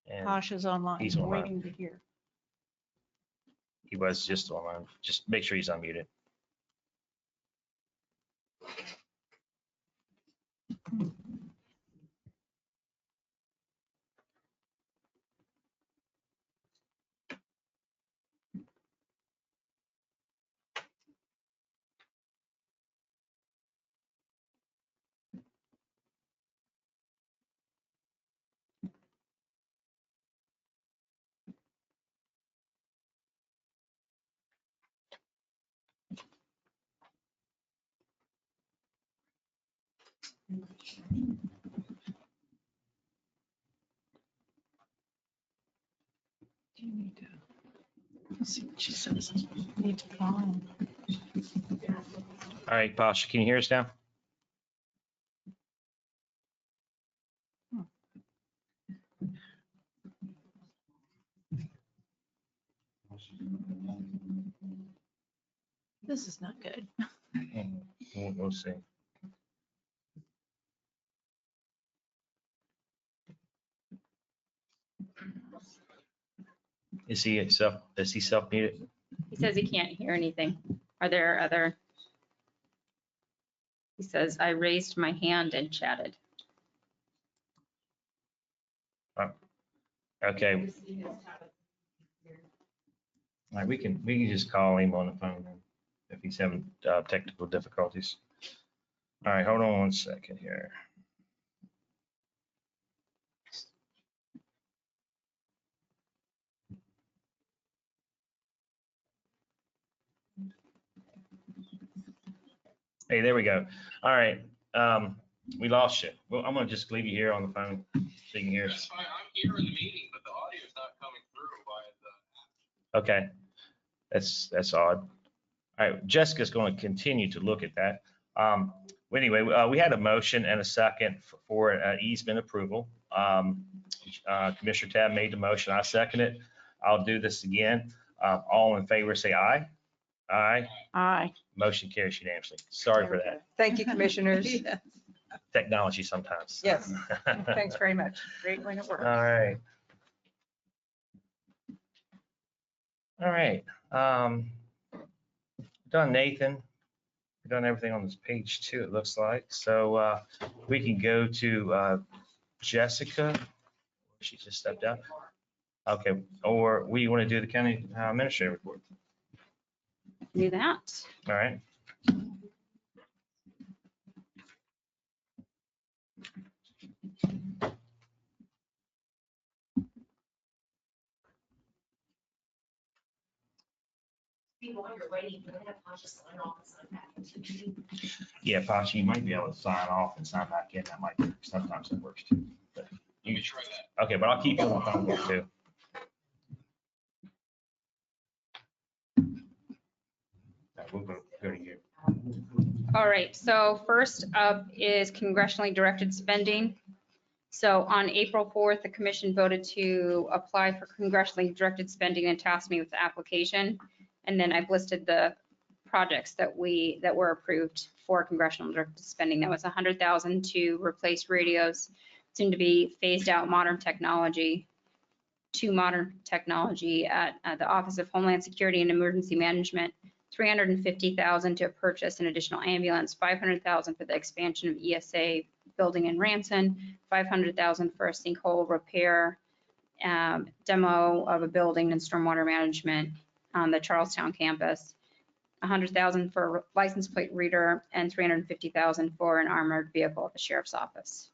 And Posh is online. He's online. Waiting to hear. he was just online. Just make sure he's unmuted. Do you need to? Let's see what she says. Need to call him. All right, Pasha, can you hear us now? This is not good. We'll see. Is he self-muted? He says he can't hear anything. Are there other? He says, I raised my hand and chatted. Okay. All right, we can just call him on the phone then. if he's having technical difficulties. All right, hold on one second here. Hey, there we go. All right, we lost you. Well, I'm gonna just leave you here on the phone so you can hear us. That's fine. I'm here in the meeting, but the audio is not coming through via the. Okay, that's odd. All right, Jessica's going to continue to look at that. Well, anyway, we had a motion and a second for easement approval. Commissioner Tab made the motion. I second it. I'll do this again. All in favor, say aye. Aye. Aye. Motion carries unanimously. Sorry for that. Thank you, commissioners. Technology sometimes. Yes, thanks very much. Great when it works. All right. All right. Done, Nathan. We've done everything on this page 2, it looks like. So we can go to Jessica. She just stepped out. Okay, or we want to do the county administrator report. Do that. All right. While you're waiting, you have Tasha sign off and sign back. Yeah, Pasha, you might be able to sign off and sign back in. That might work. Sometimes it works too. But Let me try that. okay, but I'll keep you on the phone here too. We'll go to you. All right, so first up is congressionally directed spending. So on April 4th, the commission voted to apply for congressionally directed spending and tasked me with the application. And then I've listed the projects that were approved for congressional directed spending. That was $100,000 to replace radios, soon to be phased out modern technology at the Office of Homeland Security and Emergency Management, $350,000 to purchase an additional ambulance, $500,000 for the expansion of ESA building in Ranson, $500,000 for a sinkhole repair, demo of a building and stormwater management on the Charlestown campus, $100,000 for a license plate reader, and $350,000 for an armored vehicle at the sheriff's office.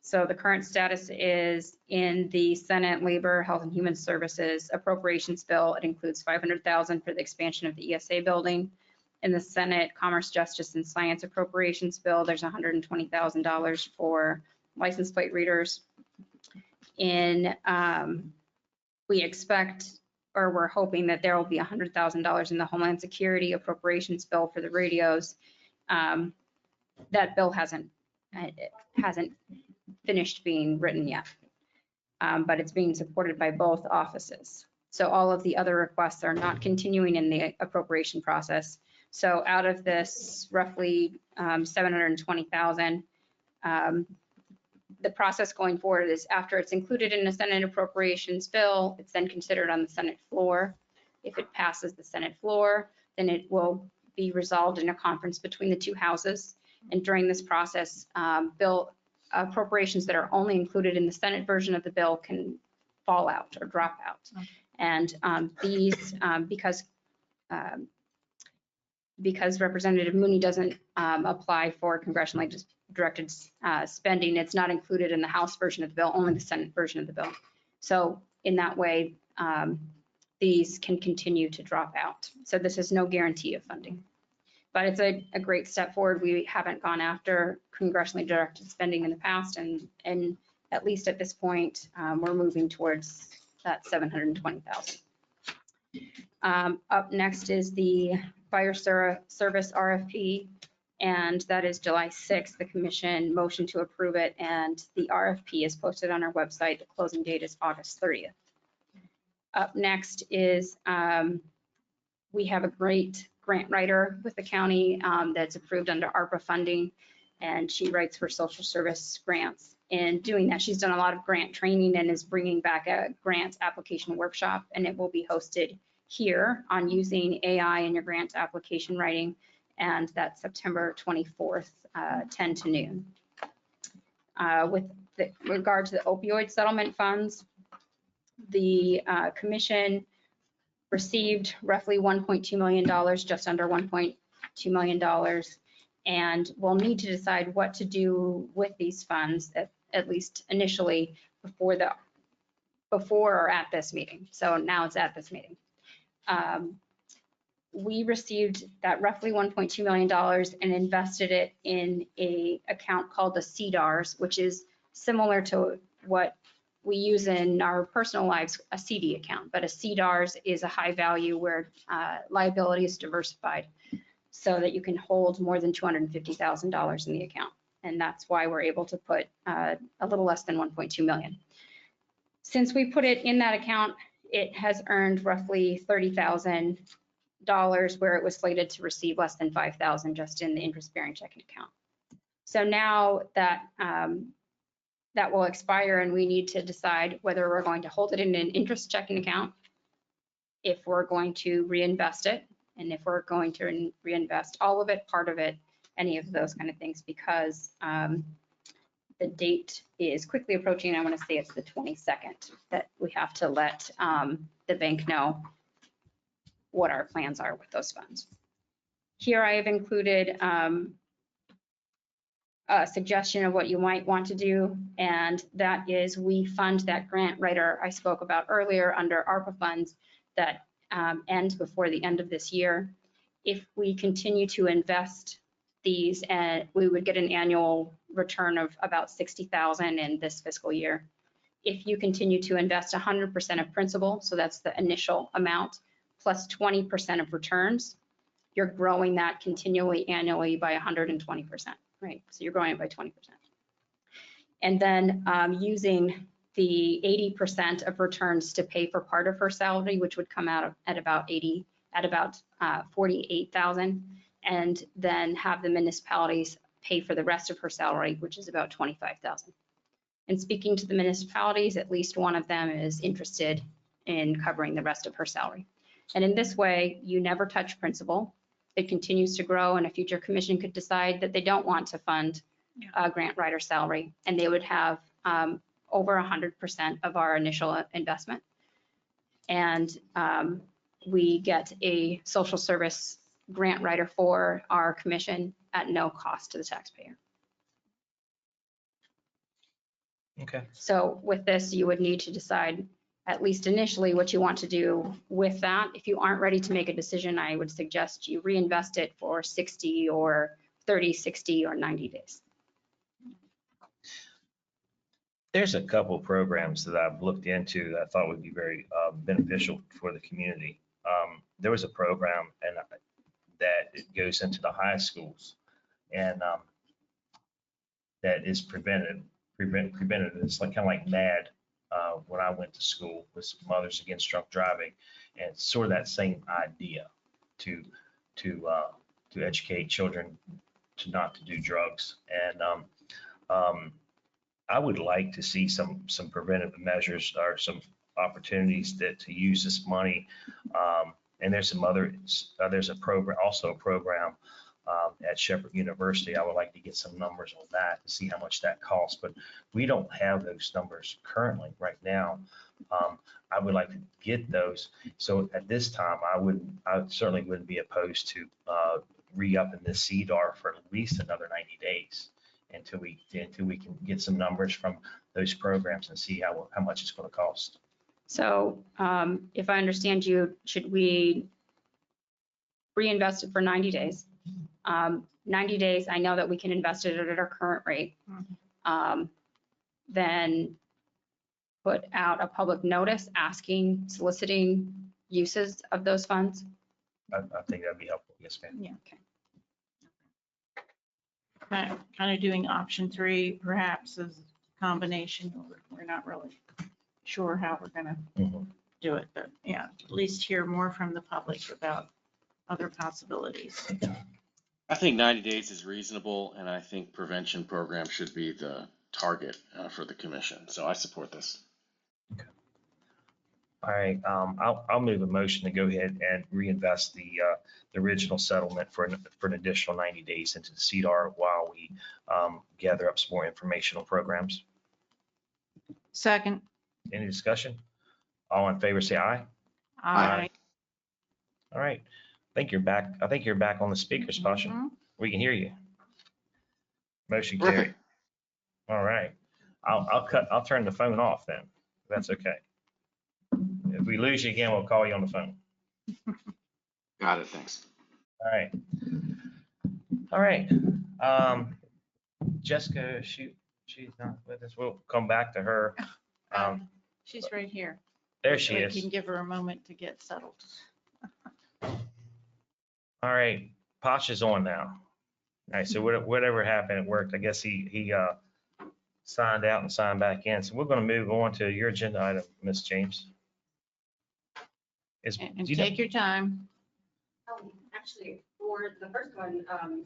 So the current status is in the Senate Labor, Health and Human Services Appropriations Bill. It includes $500,000 for the expansion of the ESA building. In the Senate Commerce, Justice, and Science Appropriations Bill, there's $120,000 for license plate readers. We expect, or we're hoping that there will be $100,000 in the Homeland Security Appropriations Bill for the radios. That bill hasn't finished being written yet, but it's being supported by both offices. So all of the other requests are not continuing in the appropriation process. So out of this roughly $720,000, the process going forward is after it's included in the Senate appropriations bill, it's then considered on the Senate floor. If it passes the Senate floor, then it will be resolved in a conference between the two houses. And during this process, bill appropriations that are only included in the Senate version of the bill can fall out or drop out. Okay. And these, because Representative Mooney doesn't apply for congressionally directed spending, it's not included in the House version of the bill, only the Senate version of the bill. So in that way, these can continue to drop out. So this is no guarantee of funding. But it's a great step forward. We haven't gone after congressionally directed spending in the past, and at least at this point, we're moving towards that $720,000. Up next is the fire service RFP, and that is July 6th. The commission motioned to approve it, and the RFP is posted on our website. The closing date is August 30th. Up next is we have a great grant writer with the county that's approved under ARPA funding, and she writes for social service grants. In doing that, she's done a lot of grant training and is bringing back a grant application workshop, and it will be hosted here on using AI in your grant application writing, and that's September 24th, 10 to noon. With regard to the opioid settlement funds, the commission received roughly $1.2 million, just under $1.2 million. And we'll need to decide what to do with these funds, at least initially, before or at this meeting. So now it's at this meeting. We received that roughly $1.2 million and invested it in a account called the CDARS, which is similar to what we use in our personal lives, a CD account, but a CDARS is a high value where liability is diversified so that you can hold more than $250,000 in the account. And that's why we're able to put a little less than 1.2 million. Since we put it in that account, it has earned roughly $30,000 where it was slated to receive less than 5,000 just in the interest-bearing checking account. So now that that will expire and we need to decide whether we're going to hold it in an interest checking account, if we're going to reinvest it, and if we're going to reinvest all of it, part of it, any of those kind of things, because the date is quickly approaching. I want to say it's the 22nd that we have to let the bank know what our plans are with those funds. Here I have included a suggestion of what you might want to do, and that is we fund that grant writer I spoke about earlier under ARPA funds that end before the end of this year. If we continue to invest these, we would get an annual return of about 60,000 in this fiscal year. If you continue to invest 100% of principal, so that's the initial amount, plus 20% of returns, you're growing that continually annually by 120%, right? So you're growing it by 20%. And then using the 80% of returns to pay for part of her salary, which would come out at about 48,000, and then have the municipalities pay for the rest of her salary, which is about 25,000. And speaking to the municipalities, at least one of them is interested in covering the rest of her salary. And in this way, you never touch principal. It continues to grow, and a future commission could decide that they don't want to fund a grant writer salary, and they would have over 100% of our initial investment. And we get a social service grant writer for our commission at no cost to the taxpayer. Okay. So with this, you would need to decide, at least initially, what you want to do with that. If you aren't ready to make a decision, I would suggest you reinvest it for 60 or 30, 60 or 90 days. There's a couple programs that I've looked into that I thought would be very beneficial for the community. There was a program that it goes into the high schools, and that is preventative. It's like kind of like MAD when I went to school with Mothers Against Drunk Driving, and it's sort of that same idea to educate children to not to do drugs. And I would like to see some preventative measures or some opportunities to use this money. And there's some other, there's a program, also a program at Shepherd University. I would like to get some numbers on that to see how much that costs, but we don't have those numbers currently right now. I would like to get those. So at this time, I certainly wouldn't be opposed to re-upping this CDAR for at least another 90 days until we can get some numbers from those programs and see how much it's going to cost. So if I understand you, should we reinvest it for 90 days? 90 days, I know that we can invest it at our current rate. Then put out a public notice soliciting uses of those funds. I think that'd be helpful. Yes, ma'am. Yeah. Okay. Kind of doing option 3, perhaps as a combination. We're not really sure how we're going to do it, but yeah, at least hear more from the public about other possibilities. I think 90 days is reasonable, and I think prevention program should be the target for the commission. So I support this. Okay. All right. I'll move a motion to go ahead and reinvest the original settlement for an additional 90 days into the CDAR while we gather up some more informational programs. Second. Any discussion? All in favor, say aye. Aye. All right. I think you're back. I think you're back on the speakers, Pasha. Mhm. We can hear you. Motion Terrific. carried. All right. I'll turn the phone off then. If that's okay. If we lose you again, we'll call you on the phone. Got it, thanks. All right. All right. Jessica, she's not with us. We'll come back to her. She's right here. There she We is. can give her a moment to get settled. All right. Pasha's on now. All right. So whatever happened, it worked. I guess he signed out and signed back in. So we're going to move on to your agenda item, Ms. James. And take your time. Actually, for the first one,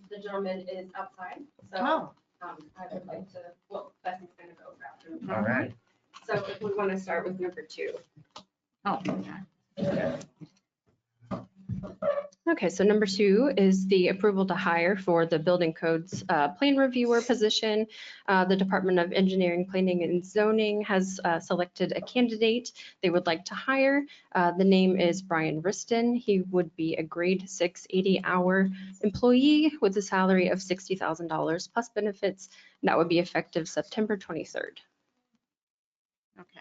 the gentleman is outside, so Oh. I would like to, well, Bethany's gonna go after him. All right. So if we want to start with number 2. Oh, okay. Okay, so number 2 is the approval to hire for the building codes plan reviewer position. The Department of Engineering, Planning and Zoning has selected a candidate they would like to hire. The name is Brian Riston. He would be a grade 6, 80-hour employee with a salary of $60,000 plus benefits. That would be effective September 23rd. Okay.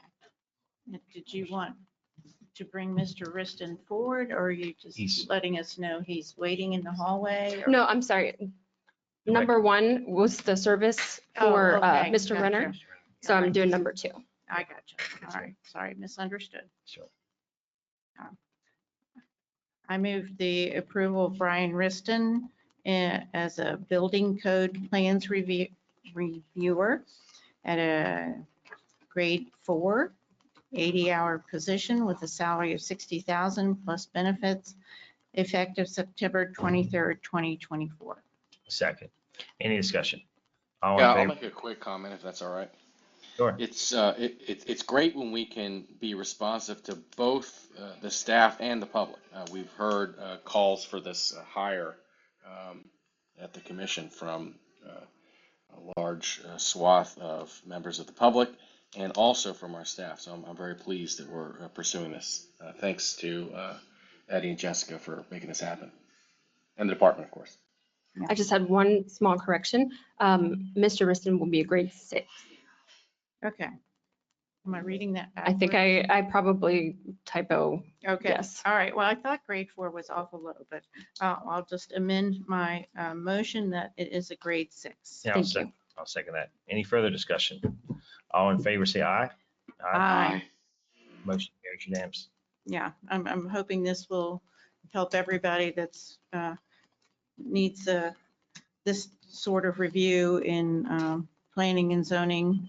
And did you want to bring Mr. Riston forward, or are you just letting us know he's waiting in the hallway? Or- No, I'm sorry. Number 1 was the service for okay, Mr. gotcha. Renner. So I'm doing number 2. I got you. All right. Sorry, misunderstood. Sure. I move the approval of Brian Riston as a building code plans reviewer at a grade 4, 80-hour position with a salary of $60,000 plus benefits, effective September 23rd, 2024. Second. Any discussion? All in Yeah, I'll favor? make a quick comment if that's all right. Sure. It's great when we can be responsive to both the staff and the public. We've heard calls for this hire at the commission from a large swath of members of the public and also from our staff. So I'm very pleased that we're pursuing this. Thanks to Eddie and Jessica for making this happen, and the department, of course. I just had one small correction. Mr. Riston will be a grade 6. Okay. Am I reading that I think I probably typo. Okay. Yes. All right. Well, I thought grade 4 was awful low, but I'll just amend my motion that it is a grade 6. Yeah, I'll second that. Any further discussion? All in favor, say aye. Aye. Motion carries unanimous. Yeah, I'm hoping this will help everybody that's needs this sort of review in planning and zoning,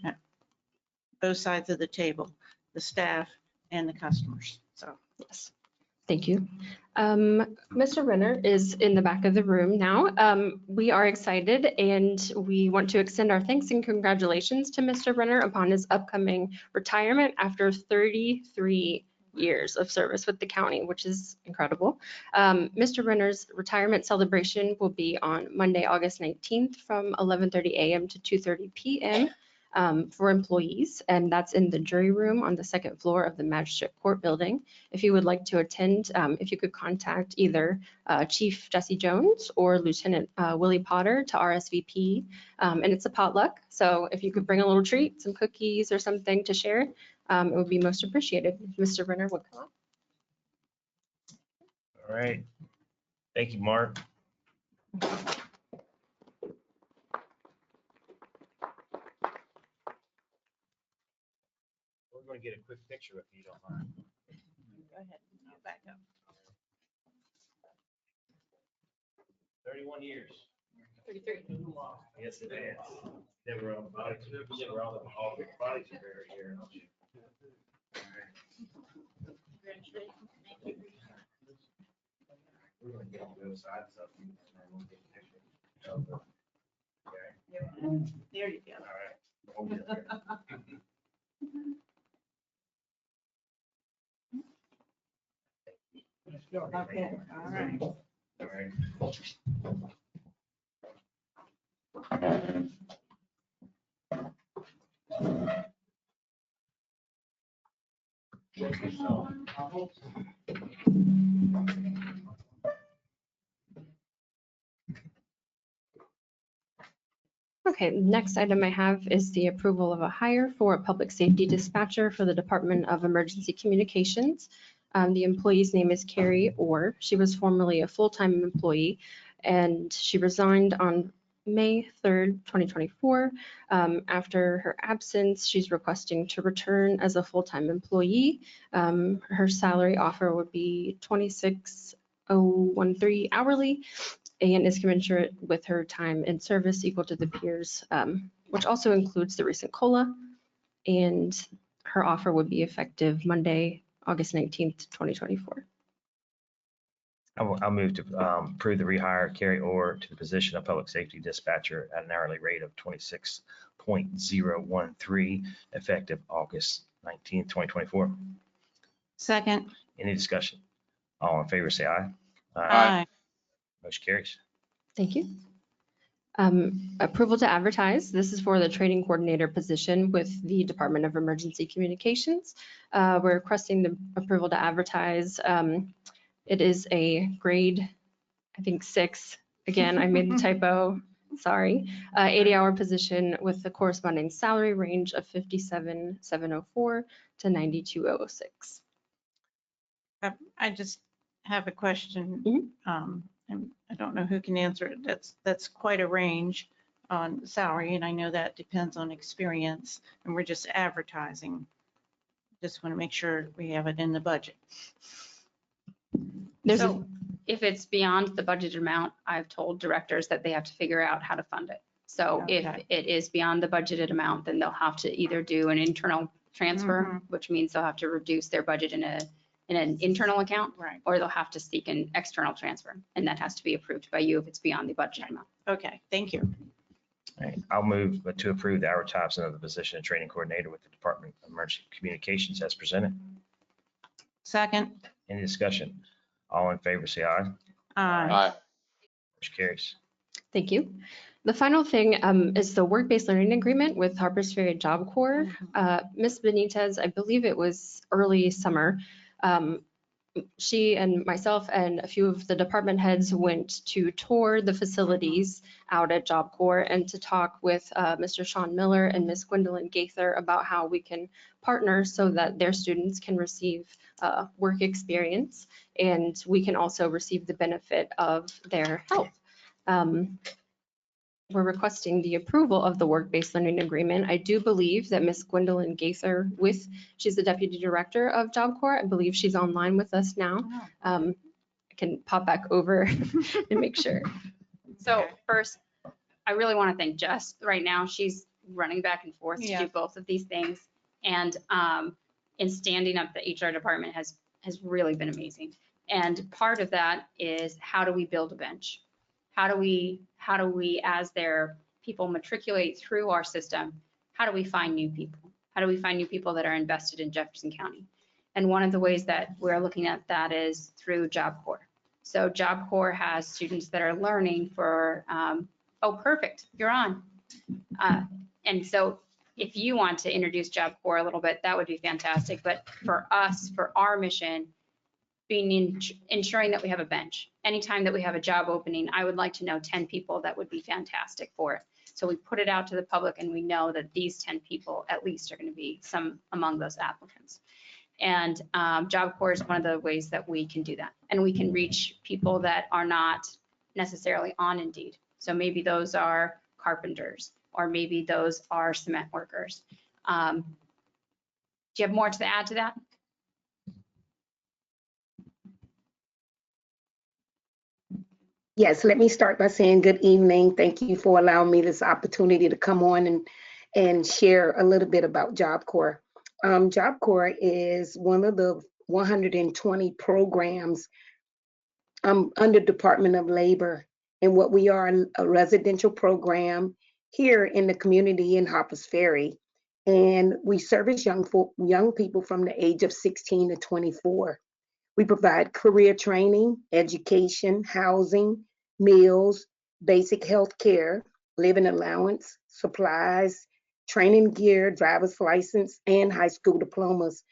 both sides of the table, the staff and the customers. So, yes. Thank you. Mr. Renner is in the back of the room now. We are excited and we want to extend our thanks and congratulations to Mr. Renner upon his upcoming retirement after 33 years of service with the county, which is incredible. Mr. Renner's retirement celebration will be on Monday, August 19th from 11:30 a.m. to 2:30 p.m. For employees, and that's in the jury room on the 2nd floor of the Magistrate Court building. If you would like to attend, if you could contact either Chief Jesse Jones or Lieutenant Willie Potter to RSVP, and it's a potluck. So if you could bring a little treat, some cookies or something to share, it would be most appreciated. Mr. Renner would come up. All right. Thank you, Mark. We're going to get a quick picture if you don't mind. go ahead. I'll back up. 31 years. 33. Yes, it is. Never on the bodies. Never on the bodies are buried here. Don't you? We're going to get on the other side and stuff. And we'll get a picture of the- Okay. There you go. All right. Hold it there. Okay. All right. All right. Okay, next item I have is the approval of a hire for a public safety dispatcher for the Department of Emergency Communications. The employee's name is Carrie Orr. She was formerly a full-time employee, and she resigned on May 3rd, 2024. After her absence, she's requesting to return as a full-time employee. Her salary offer would be $26,013 hourly, and is commensurate with her time in service equal to the peers, which also includes the recent COLA. And her offer would be effective Monday, August 19th, 2024. I'll move to approve the rehire of Carrie Orr to the position of public safety dispatcher at an hourly rate of 26.013 effective August 19th, 2024. Second. Any discussion? All in favor, say aye. Aye. Motion carries. Thank you. Approval to advertise. This is for the training coordinator position with the Department of Emergency Communications. We're requesting the approval to advertise. It is a grade, I think 6. Again, I made the typo, sorry. 80-hour position with the corresponding salary range of $57,704 to $92,006. I just have a question. And I don't know who can answer it. That's quite a range on salary, and I know that depends on experience, and we're just advertising. Just want to make sure we have it in the budget. If it's beyond the budgeted amount, I've told directors that they have to figure out how to fund it. So if it is beyond the budgeted amount, then they'll have to either do an internal transfer, which means they'll have to reduce their budget in an internal account, Right. or they'll have to seek an external transfer, and that has to be approved by you if it's beyond the budget amount. Okay, thank you. All right, I'll move to approve the advertisement of the position of training coordinator with the Department of Emergency Communications as presented. Second. Any discussion? All in favor, say aye. Aye. Motion carries. Thank you. The final thing is the work-based learning agreement with Harpers Ferry Job Corps. Ms. Benitez, I believe it was early summer. She and myself and a few of the department heads went to tour the facilities out at Job Corps and to talk with Mr. Sean Miller and Ms. Gwendolyn Gaither about how we can partner so that their students can receive work experience and we can also receive the benefit of their help. We're requesting the approval of the work-based learning agreement. I do believe that Ms. Gwendolyn Gaither she's the Deputy Director of Job Corps. I believe she's online with us now. I can pop back over and make sure. So first, I really want to thank Jess. Right now, she's running back and forth to do both of these things. And in standing up the HR department has really been amazing. And part of that is how do we build a bench? How do we, as their people matriculate through our system, how do we find new people? How do we find new people that are invested in Jefferson County? And one of the ways that we're looking at that is through Job Corps. So Job Corps has students that are learning for, oh, perfect, you're on. And so if you want to introduce Job Corps a little bit, that would be fantastic. But for us, for our mission, ensuring that we have a bench. Anytime that we have a job opening, I would like to know 10 people that would be fantastic for it. So we put it out to the public and we know that these 10 people at least are going to be some among those applicants. And Job Corps is one of the ways that we can do that. And we can reach people that are not necessarily on Indeed. So maybe those are carpenters or maybe those are cement workers. Do you have more to add to that? Yes, let me start by saying good evening. Thank you for allowing me this opportunity to come on and share a little bit about Job Corps. Job Corps is one of the 120 programs under Department of Labor. And what we are, a residential program here in the community in Harpers Ferry. And we service young people from the age of 16 to 24. We provide career training, education, housing, meals, basic health care, living allowance, supplies, training gear, driver's license, and high school diplomas.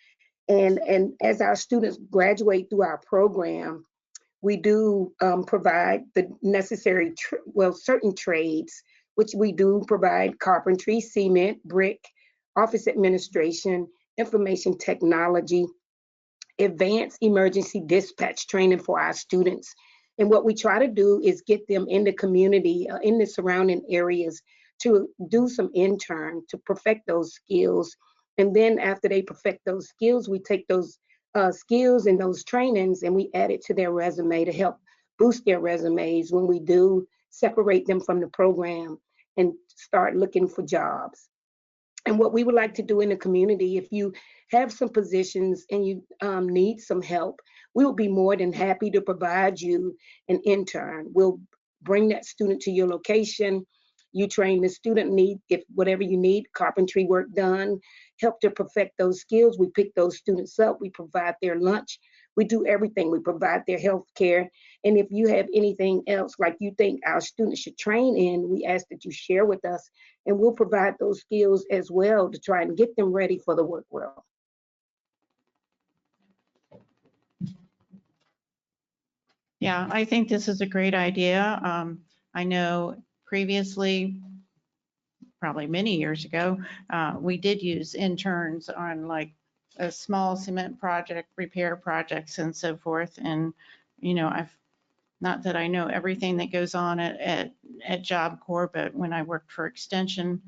And as our students graduate through our program, we do provide the necessary, certain trades which we do provide carpentry, cement, brick, office administration, information technology, advanced emergency dispatch training for our students. And what we try to do is get them in the community, in the surrounding areas, to do some intern to perfect those skills. And then after they perfect those skills, we take those skills and those trainings and we add it to their resume to help boost their resumes when we do separate them from the program and start looking for jobs. And what we would like to do in the community, if you have some positions and you need some help, we will be more than happy to provide you an intern. We'll bring that student to your location. You train the student, need if whatever you need, carpentry work done, help to perfect those skills. We pick those students up, we provide their lunch, we do everything. We provide their health care. And if you have anything else like you think our students should train in, we ask that you share with us and we'll provide those skills as well to try and get them ready for the work world. Yeah, I think this is a great idea. I know previously, probably many years ago, we did use interns on like a small cement project, repair projects and so forth. And, you know, not that I know everything that goes on at Job Corps, but when I worked for Extension,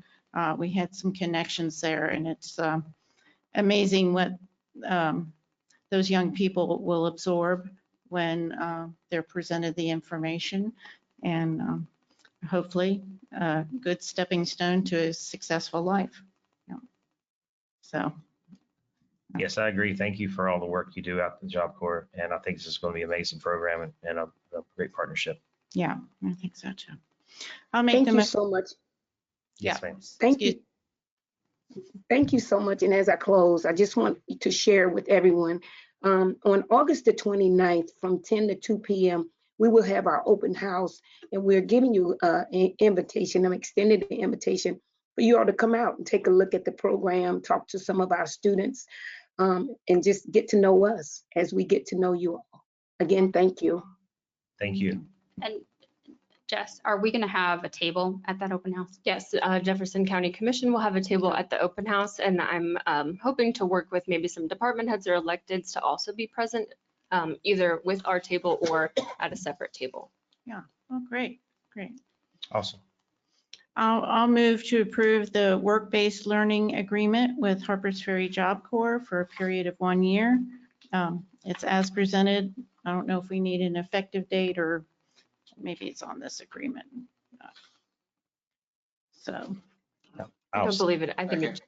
we had some connections there, and it's amazing what those young people will absorb when they're presented the information, and hopefully a good stepping stone to a successful life. Yeah. So. Yes, I agree. Thank you for all the work you do out in the Job Corps. And I think this is going to be an amazing program and a great partnership. Yeah, I think so too. I'll make Thank them. you so much. Yes, ma'am. Thank you. Thank you so much. And as I close, I just want to share with everyone, on August the 29th from 10 to 2 p.m., we will have our open house and we're giving you an invitation. I'm extending the invitation for you all to come out and take a look at the program, talk to some of our students, and just get to know us as we get to know you all. Again, thank you. Thank you. And Jess, are we going to have a table at that open house? Yes, Jefferson County Commission will have a table at the open house, and I'm hoping to work with maybe some department heads or electeds to also be present, either with our table or at a separate table. Yeah, oh, great, great. Awesome. I'll move to approve the work-based learning agreement with Harpers Ferry Job Corps for a period of 1 year. It's as presented. I don't know if we need an effective date or maybe it's on this agreement. So. I don't believe it. I think it's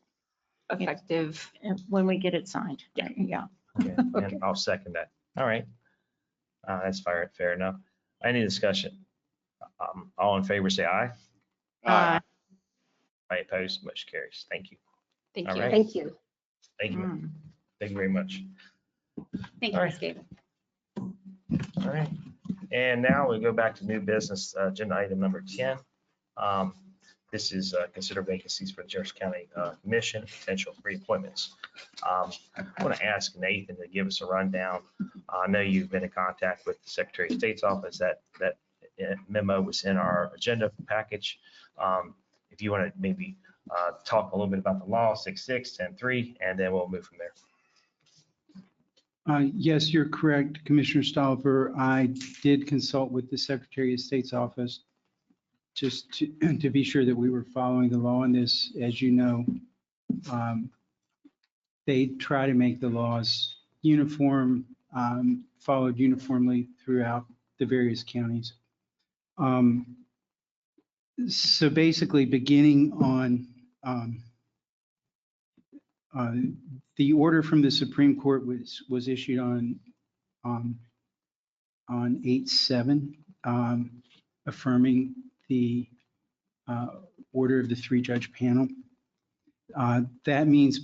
effective when we get it signed. Yeah. Yeah. Okay. And I'll second that. All right. That's fair enough. Any discussion? All in favor, say aye. Aye. Opposed, motion carries. Thank you. Thank All you. right. Thank you. Thank you. Thank you very much. Thank you, Ms. Gable. All right. And now we go back to new business, agenda item number 10. This is consider vacancies for the Jefferson County Commission, potential reappointments. I want to ask Nathan to give us a rundown. I know you've been in contact with the Secretary of State's office. That memo was in our agenda package. If you want to maybe talk a little bit about the law, 66, 10.3, and then we'll move from there. Yes, you're correct, Commissioner Stolper. I did consult with the Secretary of State's office just to be sure that we were following the law on this. As you know, they try to make the laws uniform, followed uniformly throughout the various counties. So basically, beginning on the order from the Supreme Court was issued on 8/7, affirming the order of the 3-judge panel. That means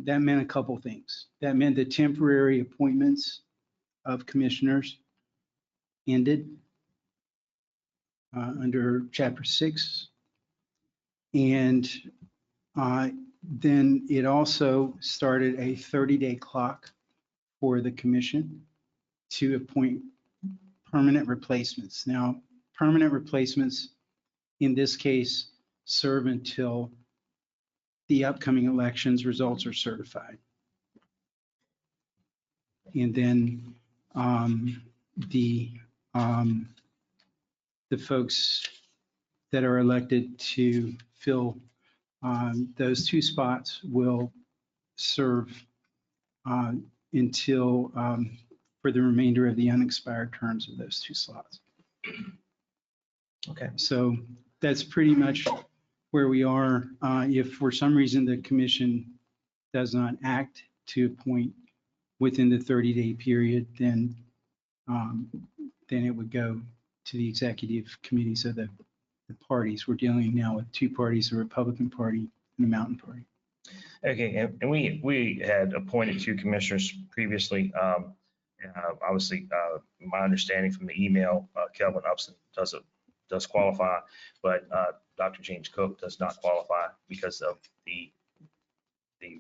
that meant a couple things. That meant the temporary appointments of commissioners ended under Chapter 6. And then it also started a 30-day clock for the commission to appoint permanent replacements. Now, permanent replacements, in this case, serve until the upcoming elections results are certified. And then the folks that are elected to fill those two spots will serve until for the remainder of the unexpired terms of those two slots. Okay. So that's pretty much where we are. If for some reason the commission does not act to appoint within the 30-day period, then it would go to the executive committees of the parties. We're dealing now with two parties, the Republican Party and the Mountain Party. Okay, and we had appointed two commissioners previously. Obviously, my understanding from the email, Kelvin Upson does qualify, but Dr. James Cook does not qualify because of the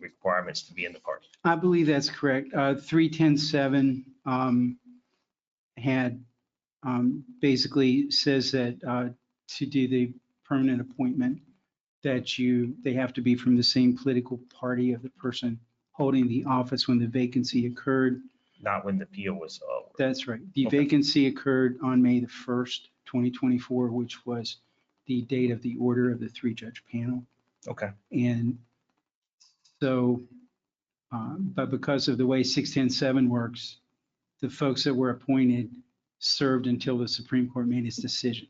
requirements to be in the party. I believe that's correct. 3107 had basically says that to do the permanent appointment, that they have to be from the same political party of the person holding the office when the vacancy occurred. Not when the appeal was over. That's right. The vacancy occurred on May the 1st, 2024, which was the date of the order of the 3-judge panel. Okay. And so, but because of the way 610-7 works, the folks that were appointed served until the Supreme Court made its decision.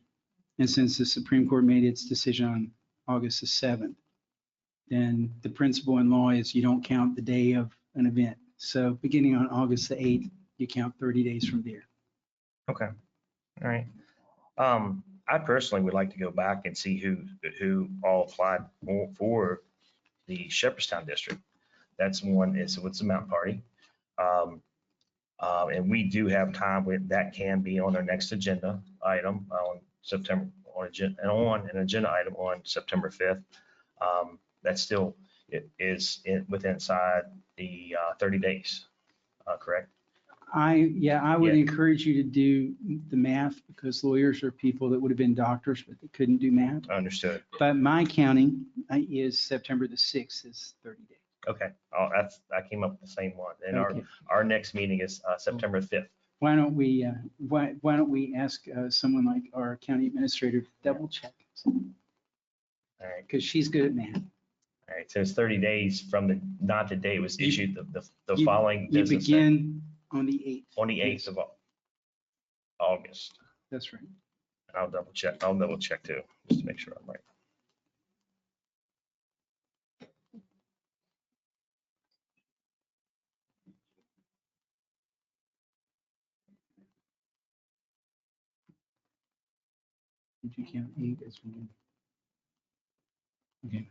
And since the Supreme Court made its decision on August the 7th, then the principle in law is you don't count the day of an event. So beginning on August the 8th, you count 30 days from there. Okay. All right. I personally would like to go back and see who all applied for the Shepherdstown district. That's one is what's the Mountain Party. And we do have time with that can be on our next agenda item on September on an agenda item on September 5th. That still is within inside the 30 days, correct? I would Yeah. encourage you to do the math because lawyers are people that would have been doctors, but they couldn't do math. Understood. But my counting is September the 6th is 30 days. Okay. I came up with the same one. And Okay. our next meeting is September 5th. Why don't we ask someone like our county administrator to double check? All right. Because she's good at math. All right. So it's 30 days from not the day it was issued, the following You business day. begin on the 8th. On the 8th of August. That's right. I'll double check too, just to make sure I'm right. Did you count 8 as one? Okay.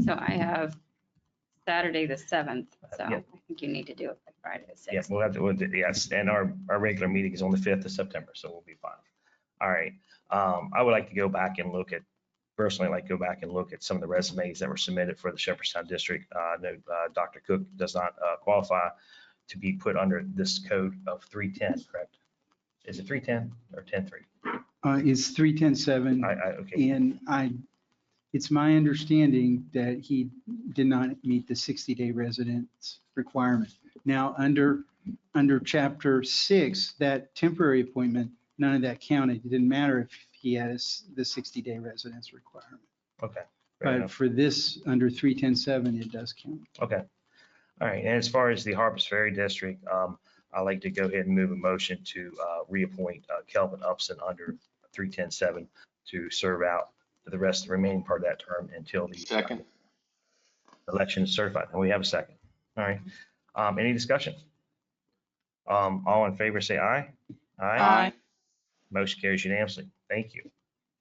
So I have Saturday, the 7th. So Yeah. I think you need to do it by Friday, the 6th. Yes, yes, and our regular meeting is on the 5th of September, so we'll be fine. All right, I would like to go back and look at, personally, like go back and look at some of the resumes that were submitted for the Shepherdstown district. I know Dr. Cook does not qualify to be put under this code of 310, correct? Is it 310 or 103? It's 3107. Okay. And it's my understanding that he did not meet the 60-day residence requirement. Now, under chapter 6, that temporary appointment, none of that counted. It didn't matter if he had the 60-day residence requirement. Okay. But for this, under 3107, it does count. Okay. All right. And as far as the Harpers Ferry District, I'd like to go ahead and move a motion to reappoint Kelvin Upson under 3107 to serve out the rest of the remaining part of that term until the Second. Election is certified. And we have a second. All right. Any discussion? All in favor, say aye. Aye. Motion carries unanimously. Thank you.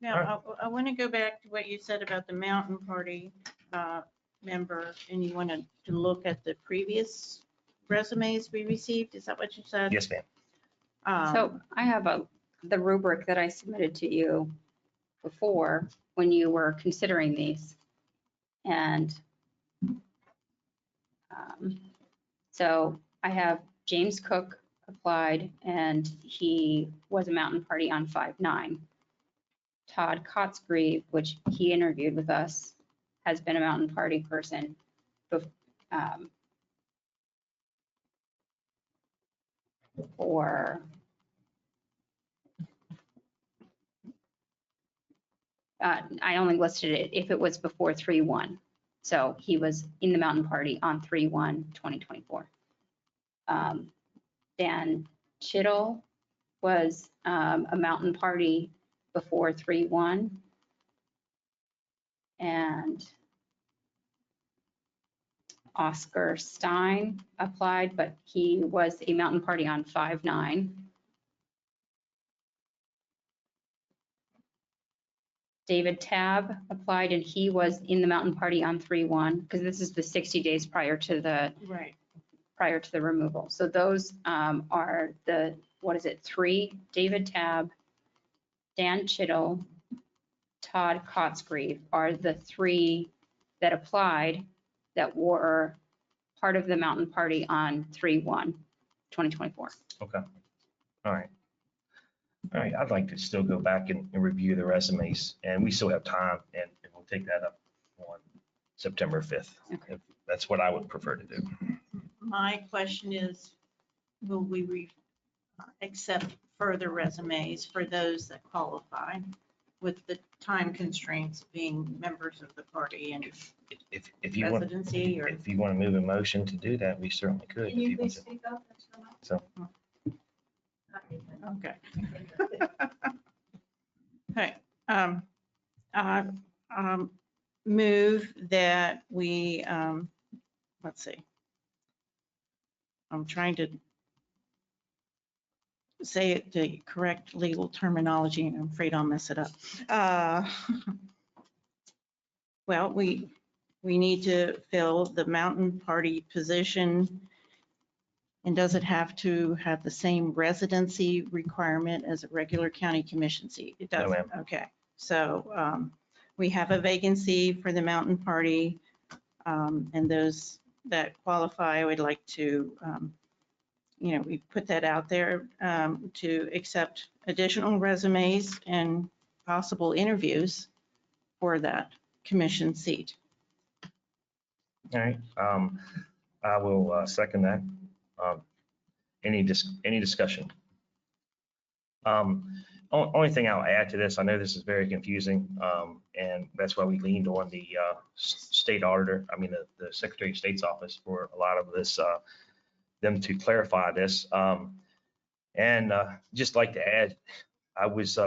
Now, I want to go back to what you said about the Mountain Party member, and you wanted to look at the previous resumes we received. Is that what you said? Yes, ma'am. So I have a the rubric that I submitted to you before when you were considering these. And so I have James Cook applied and he was a Mountain Party on 5/9. Todd Kotzgrieve, which he interviewed with us, has been a Mountain Party person for I only listed it if it was before 3/1. So he was in the Mountain Party on 3/1/2024. Dan Chittle was a Mountain Party before 3/1. And Oscar Stein applied, but he was a Mountain Party on 5/9. David Tabb applied and he was in the Mountain Party on 3/1 because this is the 60 days prior to the removal. So those are the, what is it, 3, David Tabb, Dan Chittle, Todd Kotzgrieve are the 3 that applied that were part of the Mountain Party on 3/1/2024. Okay. All right. All right. I'd like to still go back and review the resumes, and we still have time, and we'll take that up on September 5th. If that's what I would prefer to do. My question is, will we accept further resumes for those that qualify with the time constraints being members of the party and If you want, residency or? if you want to move a motion to do that, we certainly could. Can if you want please to. speak up? So, Okay. Okay. Move that we, let's see. I'm trying to say it the correct legal terminology, and I'm afraid I'll mess it up. Well, we need to fill the Mountain Party position. And does it have to have the same residency requirement as a regular county commission seat? It No, doesn't. ma'am. Okay. So we have a vacancy for the Mountain Party. And those that qualify, I would like to, we put that out there to accept additional resumes and possible interviews for that commission seat. all right. I will second that. Any discussion? Only thing I'll add to this, I know this is very confusing, and that's why we leaned on the state auditor, the Secretary of State's office for a lot of this, them to clarify this. And just like to add, I was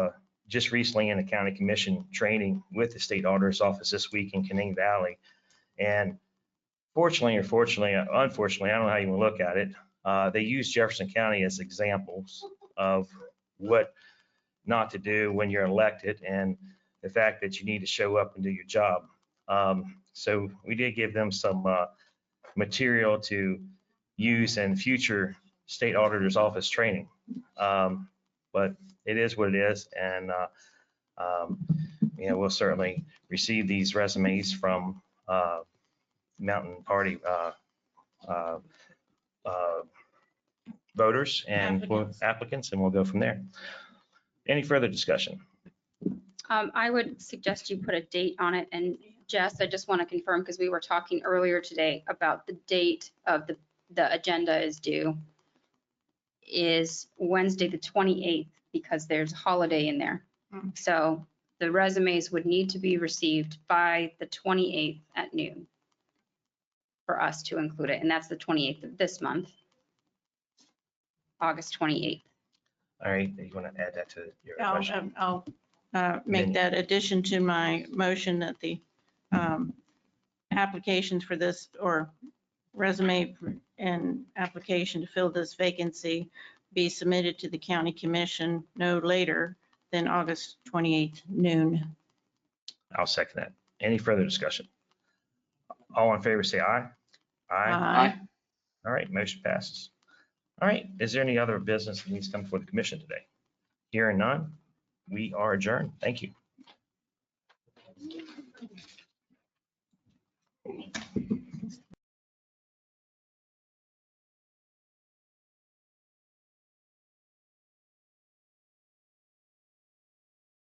just recently in a county commission training with the state auditor's office this week in Canning Valley. And unfortunately, I don't know how you want to look at it. They use Jefferson County as examples of what not to do when you're elected and the fact that you need to show up and do your job. So we did give them some material to use in future state auditor's office training. But it is what it is. And we'll certainly receive these resumes from Mountain Party voters and applicants, and we'll go from there. Any further discussion? I would suggest you put a date on it. And Jess, I just want to confirm, because we were talking earlier today about the date of the agenda is due is Wednesday, the 28th, because there's a holiday in there. So the resumes would need to be received by the 28th at noon for us to include it. And that's the 28th of this month, August 28th. All right, you want to add that to your motion? I'll make that addition to my motion that the applications for this, or resume and application to fill this vacancy, be submitted to the county commission no later than August 28th noon. I'll second that. Any further discussion? All in favor, say aye. Aye. All right, motion passes. All right, is there any other business that needs to come before the commission today? Hearing none, we are adjourned. Thank you.